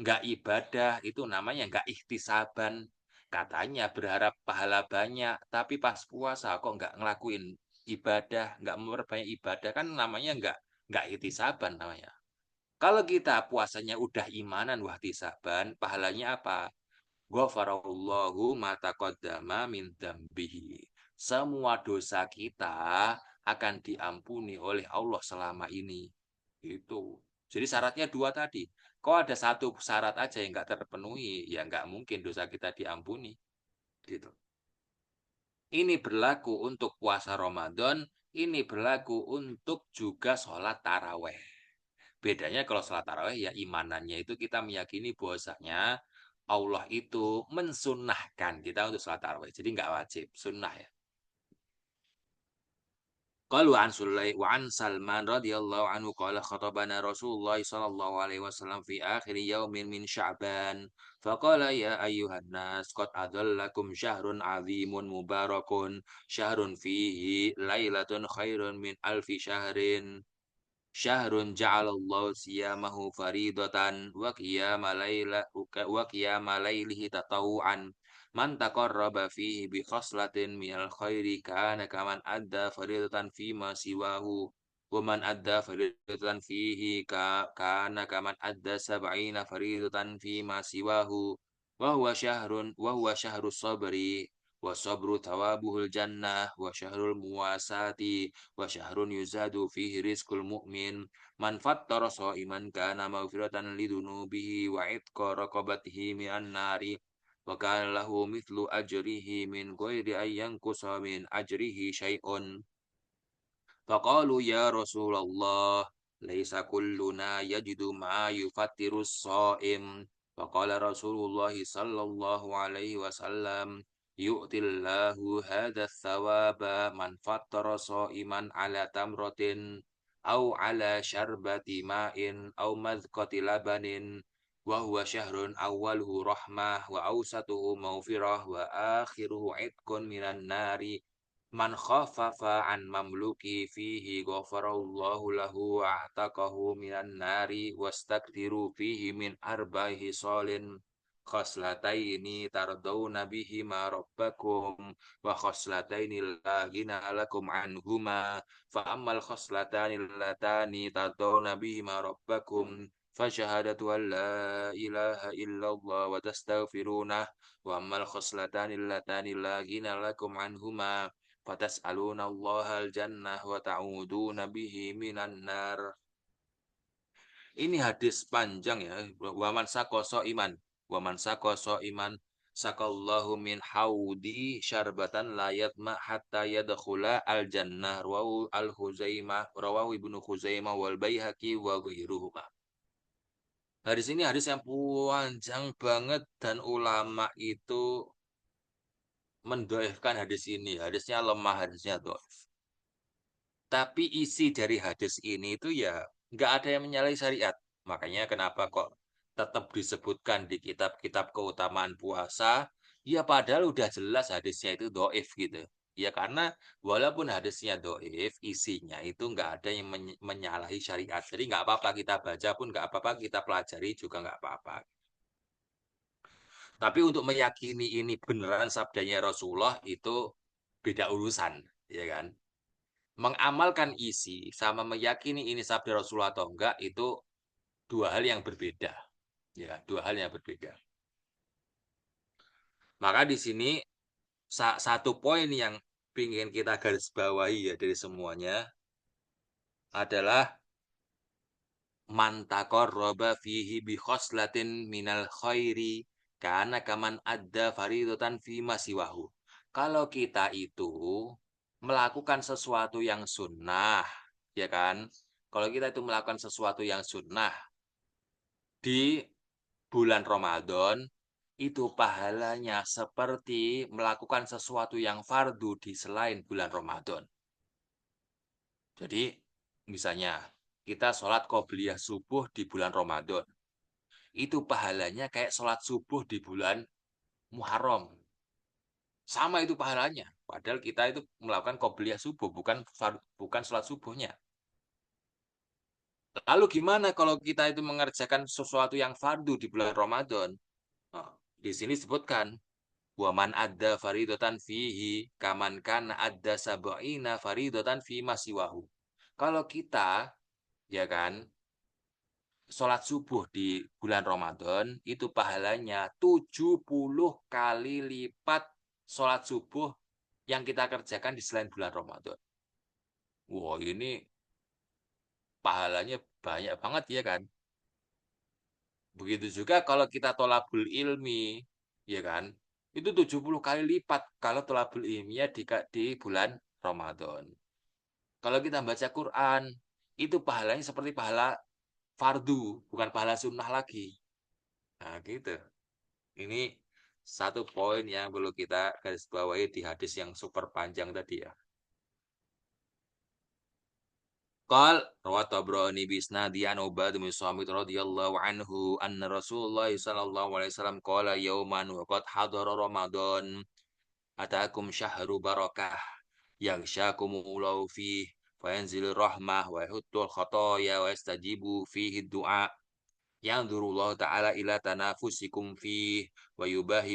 Nggak ibadah, itu namanya nggak ikhtisaban. Katanya berharap pahala banyak, tapi pas puasa kok nggak ngelakuin ibadah, nggak memperbanyak ibadah, kan namanya nggak ikhtisaban namanya. Kalau kita puasanya udah imanan wahtisaban, pahalanya apa? Ghafarallahu ma taqaddama min dzambihi. Semua dosa kita akan diampuni oleh Allah selama ini. Itu. Jadi syaratnya dua tadi. Kok ada satu syarat aja yang nggak terpenuhi, ya nggak mungkin dosa kita diampuni. Gitu. Ini berlaku untuk puasa Ramadan, ini berlaku untuk juga sholat taraweh. Bedanya kalau sholat tarawih ya imanannya itu kita meyakini bahwasanya Allah itu mensunnahkan kita untuk sholat tarawih. Jadi nggak wajib, sunnah ya. Qalu an Sulay wa an Salman radhiyallahu anhu qala khatabana Rasulullah sallallahu alaihi wasallam fi akhir yaumin min Sya'ban faqala ya ayyuhan nas qad adallakum syahrun azimun mubarakun syahrun fihi lailatun khairun min alfi syahrin syahrun ja'alallahu siyamahu faridatan wa qiyama lailihi tatawuan man taqarraba fihi bi khaslatin minal khairi kana kaman adda faridatan fima siwahu wa man adda faridatan fihi kana kaman adda sab'ina faridatan fima siwahu wa huwa syahrus sabri wa sabru thawabuhul jannah wa syahrul muwasati wa syahrun yuzadu fihi rizqul mu'min man fattara sha'iman kana maghfiratan lidunubihi wa itqa raqabatihi minan nari wa kana lahu mithlu ajrihi min ghairi an yanqusa min ajrihi syai'un faqalu ya Rasulullah laisa kulluna yajidu ma yufattiru shaim faqala Rasulullah sallallahu alaihi wasallam yu'tillahu hadha thawaba man fattara sha'iman ala tamratin au ala syarbati ma'in au madhqati labanin wa huwa syahrun awwaluhu rahmah wa awsatuhu maghfirah wa akhiruhu itqun minan nari man khaffafa an mamluki fihi ghafarallahu lahu wa a'taqahu minan nari wastaktiru fihi min arba'i solin khoslataini tardawna bihima rabbakum wa khoslataini la ghina lakum anhuma fa ammal khoslatani latani tardawna bihima rabbakum fa syahadatu an la ilaha illallah wa tastaghfirunah wa ammal khoslatani latani la ghina lakum anhuma fatas'aluna Allah al-jannah wa ta'uduna bihi minan nar. Ini hadis panjang ya. Waman sakoso iman. Waman sakoso iman. Sakallahu min haudi syarbatan layat ma hatta yadkhula al-jannah. Rawahu al-Huzaimah. Rawahu Ibnu Khuzaimah wal Baihaqi wa ghairuhuma. Hadis ini hadis yang panjang banget dan ulama itu mendoifkan hadis ini. Hadisnya lemah, hadisnya doif. Tapi isi dari hadis ini itu ya nggak ada yang menyalahi syariat. Makanya kenapa kok tetap disebutkan di kitab-kitab keutamaan puasa, ya padahal udah jelas hadisnya itu doif gitu. Ya karena walaupun hadisnya doif, isinya itu nggak ada yang menyalahi syariat. Jadi nggak apa-apa kita baca pun nggak apa-apa, kita pelajari juga nggak apa-apa. Tapi untuk meyakini ini beneran sabdanya Rasulullah itu beda urusan, ya kan? Mengamalkan isi sama meyakini ini sabda Rasulullah atau enggak itu dua hal yang berbeda. Ya, dua hal yang berbeda. Maka di sini satu poin yang ingin kita garis bawahi ya dari semuanya adalah man taqarraba fihi bi khoslatin minal khairi karena kaman adda faridatan fi masiwahu. Kalau kita itu melakukan sesuatu yang sunnah, ya kan? Kalau kita itu melakukan sesuatu yang sunnah di bulan Ramadan, itu pahalanya seperti melakukan sesuatu yang fardu di selain bulan Ramadan. Jadi, misalnya, kita sholat qobliyah subuh di bulan Ramadan. Itu pahalanya kayak sholat subuh di bulan Muharram. Sama itu pahalanya. Padahal kita itu melakukan qobliyah subuh, bukan sholat subuhnya. Lalu gimana kalau kita itu mengerjakan sesuatu yang fardu di bulan Ramadan? Oh, di sini disebutkan, waman adda faridatan fihi kaman kana adda sab'ina faridatan fi masiwahu. Kalau kita, ya kan, sholat subuh di bulan Ramadan, itu pahalanya 70 kali lipat sholat subuh yang kita kerjakan di selain bulan Ramadan. Wah, ini pahalanya banyak banget ya kan. Begitu juga kalau kita tolabul ilmi, ya kan, itu 70 kali lipat kalau tolabul ilmiah di bulan Ramadan. Kalau kita baca Quran, itu pahalanya seperti pahala fardu, bukan pahala sunnah lagi. Nah, gitu. Ini satu poin yang perlu kita garis bawahi di hadis yang super panjang tadi ya. Qal rawat Tabrani bi isnadi an Ubad bin Samit radhiyallahu anhu anna Rasulullah sallallahu alaihi wasallam qala yauman wa qad hadara Ramadan atakum syahru barakah yaghshakumullahu fihi fayanzilu rahmah wa yahuttul khataya wa yastajibu fihi du'a yanzurullahu ta'ala ila tanafusikum fihi wa yubahi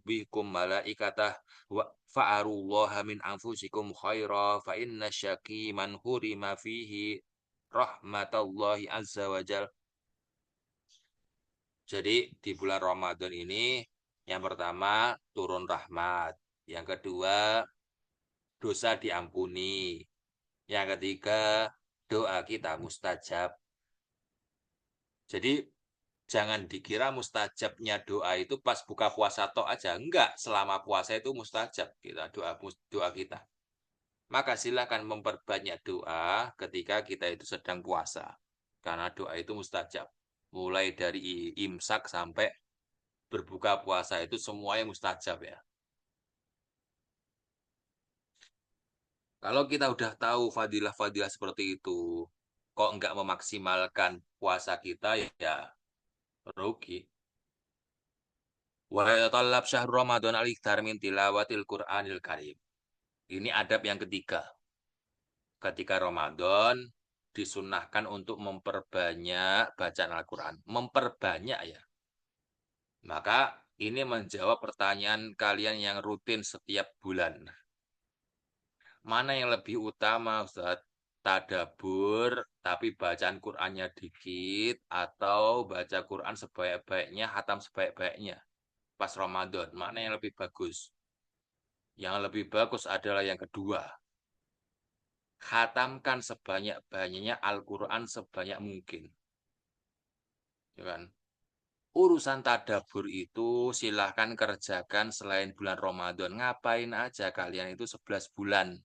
bikum malaikatah wa fa'arullaha min anfusikum khaira fa inna syaki man hurima fihi rahmatallahi azza wa jal. Jadi di bulan Ramadan ini yang pertama turun rahmat, yang kedua dosa diampuni, yang ketiga doa kita mustajab. Jadi jangan dikira mustajabnya doa itu pas buka puasa tok aja. Enggak, selama puasa itu mustajab kita doa kita. Maka silakan memperbanyak doa ketika kita itu sedang puasa. Karena doa itu mustajab. Mulai dari imsak sampai berbuka puasa itu semuanya mustajab ya. Kalau kita udah tahu fadilah-fadilah seperti itu, kok enggak memaksimalkan puasa kita ya rugi. Wa yatallab syahr Ramadan al-ikthar min tilawatil Qur'anil Karim. Ini adab yang ketiga. Ketika Ramadan disunnahkan untuk memperbanyak bacaan Al-Qur'an. Memperbanyak ya. Maka ini menjawab pertanyaan kalian yang rutin setiap bulan. Mana yang lebih utama, Ustaz? Tadabur, tapi bacaan Qur'annya dikit, atau baca Qur'an sebaik-baiknya, hatam sebaik-baiknya? Pas Ramadan, mana yang lebih bagus? Yang lebih bagus adalah yang kedua. Khatamkan sebanyak-banyaknya Al-Quran sebanyak mungkin. Ya kan? Urusan tadabur itu silahkan kerjakan selain bulan Ramadan. Ngapain aja kalian itu 11 bulan.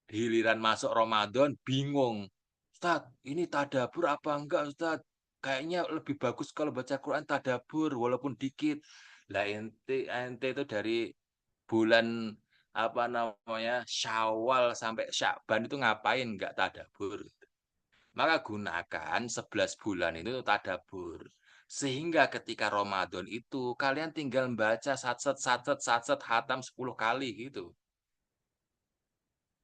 Giliran masuk Ramadan, bingung. Ustaz, ini tadabur apa enggak Ustaz? Kayaknya lebih bagus kalau baca Quran tadabur, walaupun dikit. Lah ente itu dari bulan apa namanya Syawal sampai Syakban itu ngapain nggak tadabur? Maka gunakan 11 bulan itu tadabur. Sehingga ketika Ramadan itu kalian tinggal baca satset hatam 10 kali gitu.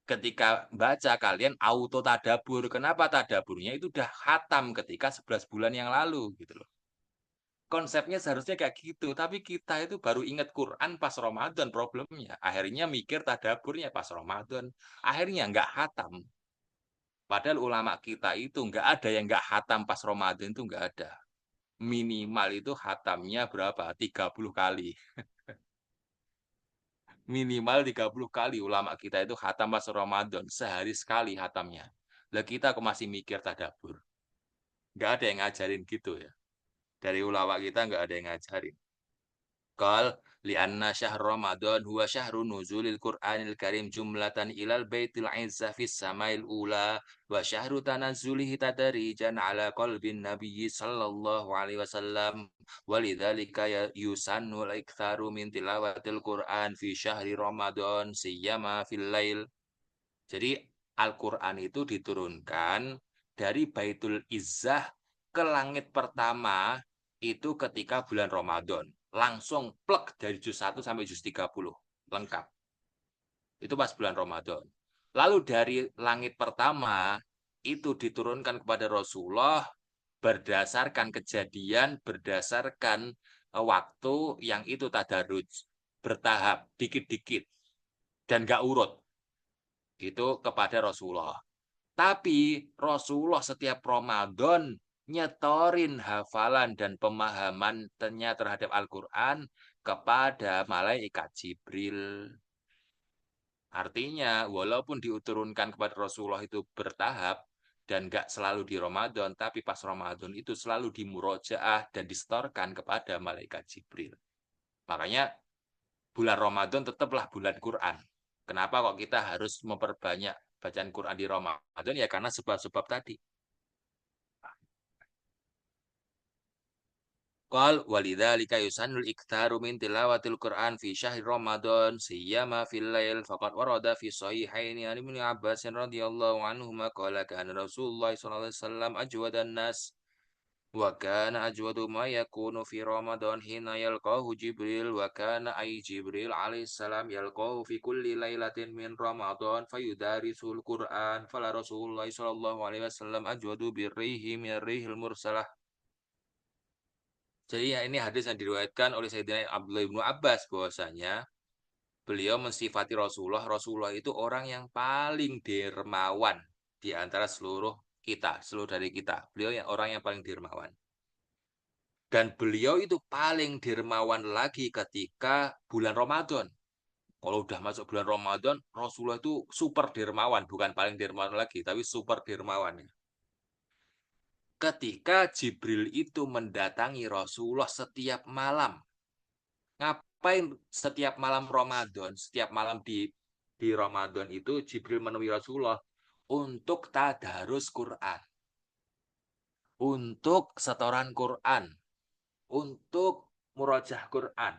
Ketika baca kalian auto tadabur. Kenapa tadaburnya itu udah hatam ketika 11 bulan yang lalu gitu loh. Konsepnya seharusnya kayak gitu, tapi kita itu baru ingat Quran pas Ramadan problemnya. Akhirnya mikir tadaburnya pas Ramadan. Akhirnya nggak hatam. Padahal ulama kita itu nggak ada yang nggak hatam pas Ramadan itu nggak ada. Minimal itu hatamnya berapa? 30 kali. Minimal 30 kali ulama kita itu hatam pas Ramadan. Sehari sekali hatamnya. Lah kita kok masih mikir tadabur. Nggak ada yang ngajarin gitu ya. Dari ulama kita nggak ada yang ngajarin. Qal li'anna syahr Ramadan huwa syahru nuzulil Qur'anil Karim jumlatan ilal baitil izzah fis samail ula wa syahru tanazzulihi tadarijan ala qalbin nabiyyi sallallahu alaihi wasallam walidzalika yusannu al-iktharu min tilawatil Qur'an fi syahri Ramadan siyama fil lail. Jadi Al-Qur'an itu diturunkan dari Baitul Izzah ke langit pertama itu ketika bulan Ramadan. Langsung plek dari juz 1 sampai juz 30. Lengkap. Itu pas bulan Ramadan. Lalu dari langit pertama itu diturunkan kepada Rasulullah berdasarkan kejadian, berdasarkan waktu yang itu tadarruj. Bertahap, dikit-dikit. Dan gak urut. Itu kepada Rasulullah. Tapi Rasulullah setiap Ramadan nyetorin hafalan dan pemahamannya terhadap Al-Quran kepada malaikat Jibril. Artinya, walaupun diturunkan kepada Rasulullah itu bertahap dan gak selalu di Ramadan, tapi pas Ramadan itu selalu dimurojaah dan disetorkan kepada malaikat Jibril. Makanya bulan Ramadan tetaplah bulan Quran. Kenapa kok kita harus memperbanyak bacaan Quran di Ramadan? Ya karena sebab-sebab tadi. Qal walidzalika yusannul iktharu min tilawatil Qur'an fi syahri Ramadan siyama fil lail faqad warada fi sahihaini an Ibnu Abbas radhiyallahu anhuma qala kana Rasulullah sallallahu alaihi wasallam ajwadan nas wa kana ajwadu ma yakunu fi Ramadan hina yalqahu Jibril wa kana ay Jibril alaihi salam yalqahu fi kulli lailatin min Ramadan fayudarisul Qur'an fala Rasulullah sallallahu alaihi wasallam ajwadu birrihi min rihil mursalah. Jadi ya ini hadis yang diriwayatkan oleh Sayyidina Abdullah bin Abbas bahwasanya beliau mensifati Rasulullah. Rasulullah itu orang yang paling dermawan di antara seluruh kita, seluruh dari kita. Beliau yang orang yang paling dermawan. Dan beliau itu paling dermawan lagi ketika bulan Ramadan. Kalau udah masuk bulan Ramadan, Rasulullah itu super dermawan, bukan paling dermawan lagi, tapi super dermawan. Ketika Jibril itu mendatangi Rasulullah setiap malam. Ngapain setiap malam Ramadan, setiap malam di Ramadan itu Jibril menemui Rasulullah untuk tadarus Quran, untuk setoran Quran, untuk murojaah Quran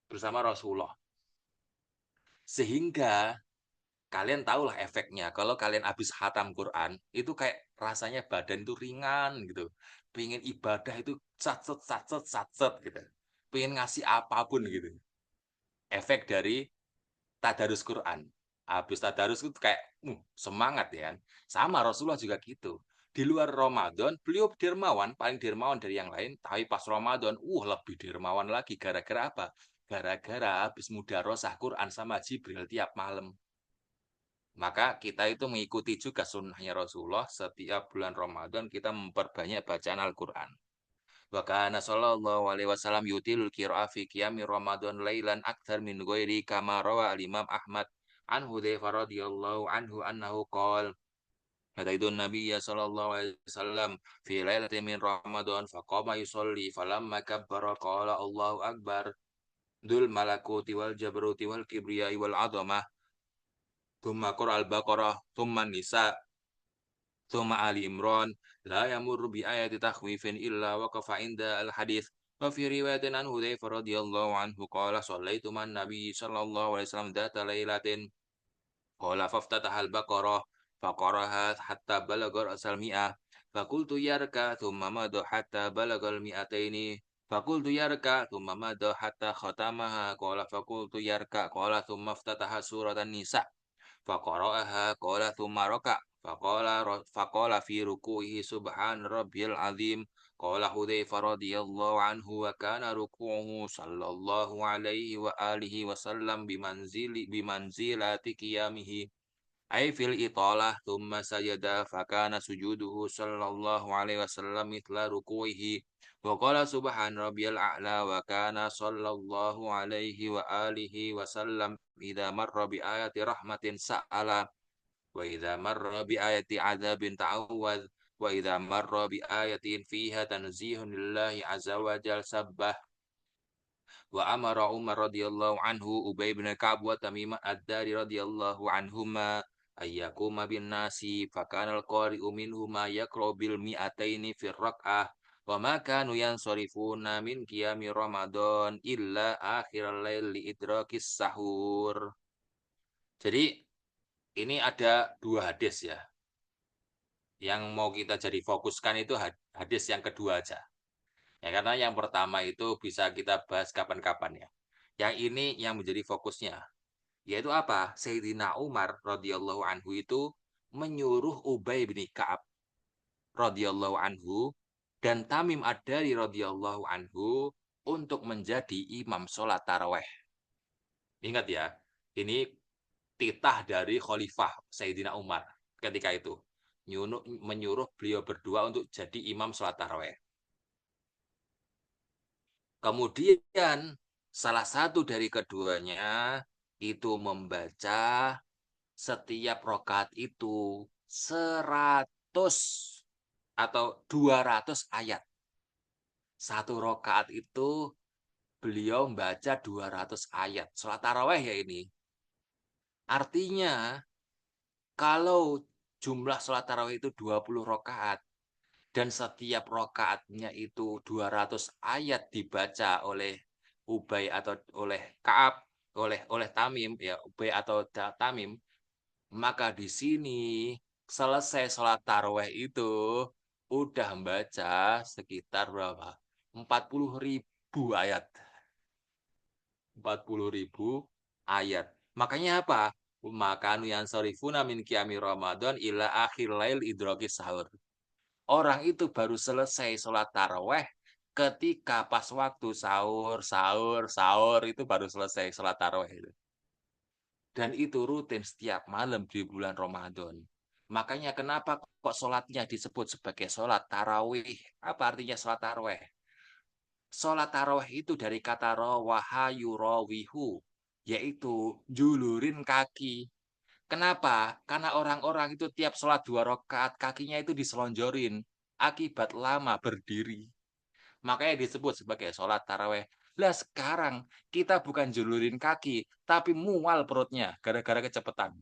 bersama Rasulullah. Sehingga kalian tahulah efeknya. Kalau kalian habis khatam Quran, itu kayak rasanya badan itu ringan gitu. Pengen ibadah itu satset gitu. Pengen ngasih apapun gitu. Efek dari tadarus Quran. Habis tadarus itu kayak semangat ya kan. Sama Rasulullah juga gitu. Di luar Ramadan, beliau dermawan, paling dermawan dari yang lain. Tapi pas Ramadan, lebih dermawan lagi. Gara-gara apa? Gara-gara habis mudarosah Quran sama Jibril tiap malam. Maka kita itu mengikuti juga sunnahnya Rasulullah. Setiap bulan Ramadan kita memperbanyak bacaan Al-Quran. Wa kana sallallahu alaihi wasallam yutilul qira'a fi qiyami Ramadan lailan akthar min ghairi kama rawa al-Imam Ahmad an Hudzaifah radhiyallahu anhu annahu qala Ataitu Nabi sallallahu alaihi wasallam fi lailatin min Ramadan faqama yusolli falamma kabbara qala Allahu akbar dzul malakuti wal jabruti wal kibriyai wal 'azamah thumma qara al-Baqarah thumma Nisa thumma Ali Imran la yamurru bi ayati takhwifin illa waqafa inda al-hadits wa fi riwayatin an Hudzaifah radhiyallahu anhu qala shallaitu man nabiy sallallahu alaihi wasallam dzata lailatin qala faftataha al-Baqarah faqaraha hatta balagha asal mi'ah faqultu yarka thumma madha hatta balagha al-mi'ataini faqultu yarka thumma madha hatta khatamaha qala faqultu yarka qala thumma iftataha suratan nisa faqara'aha qala thumma raka faqala fi ruku'ihi subhan rabbiyal azim. Qala Hudzaifah radhiyallahu anhu wa kana ruku'uhu sallallahu alaihi wa alihi wasallam bimanzilati qiyamihi. Ay fil italah thumma sajada fakana sujuduhu sallallahu alaihi wasallam mithla ruku'ihi wa qala subhan rabbiyal a'la wa kana sallallahu alaihi wa alihi wasallam idza marra bi ayati rahmatin sa'ala wa idza marra bi ayati adzabin ta'awwadz wa idza marra bi ayatin fiha tanzihun lillahi azza wa jalla sabbah. Wa amara Umar radhiyallahu anhu Ubay bin Ka'ab wa Tamim ad-Dari radhiyallahu anhuma ayyakuma bin nasi fakana al-qari'u minhuma yaqra bil mi'ataini fi rak'ah wa ma kanu yansarifuna min qiyami Ramadan illa akhiral lail li idrakis sahur. Jadi ini ada dua hadis ya. Yang mau kita jadi fokuskan itu hadis yang kedua aja. Ya, karena yang pertama itu bisa kita bahas kapan-kapan ya. Yang ini yang menjadi fokusnya. Yaitu apa? Sayyidina Umar radhiyallahu anhu itu menyuruh Ubay bin Ka'ab radhiyallahu anhu dan Tamim ad-Dari radhiyallahu anhu untuk menjadi imam sholat taraweh. Ingat ya, ini titah dari Khalifah Sayyidina Umar ketika itu. Menyuruh beliau berdua untuk jadi imam sholat taraweh. Kemudian salah satu dari keduanya itu membaca setiap rakaat itu 100 atau 200 ayat. Satu rakaat itu beliau membaca 200 ayat. Sholat taraweh ya ini. Artinya kalau jumlah sholat taraweh itu 20 rakaat dan setiap rakaatnya itu 200 ayat dibaca oleh Ubay atau oleh Ka'ab, oleh Tamim ya, Ubay atau Tamim, maka di sini selesai sholat taraweh itu udah membaca sekitar berapa? 40.000 ayat. 40.000 ayat. Makanya apa? Makanu yang sorifuna min qiyami Ramadan ila akhir lail idraki sahur. Orang itu baru selesai sholat taraweh ketika pas waktu sahur itu baru selesai sholat taraweh itu. Dan itu rutin setiap malam di bulan Ramadan. Makanya kenapa kok sholatnya disebut sebagai sholat tarawih? Apa artinya sholat tarawih? Sholat tarawih itu dari kata rawaha yurawihu, yaitu julurin kaki. Kenapa? Karena orang-orang itu tiap sholat 2 rakaat kakinya itu diselonjorin akibat lama berdiri. Makanya disebut sebagai sholat taraweh. Lah sekarang kita bukan julurin kaki, tapi mual perutnya gara-gara kecepatan.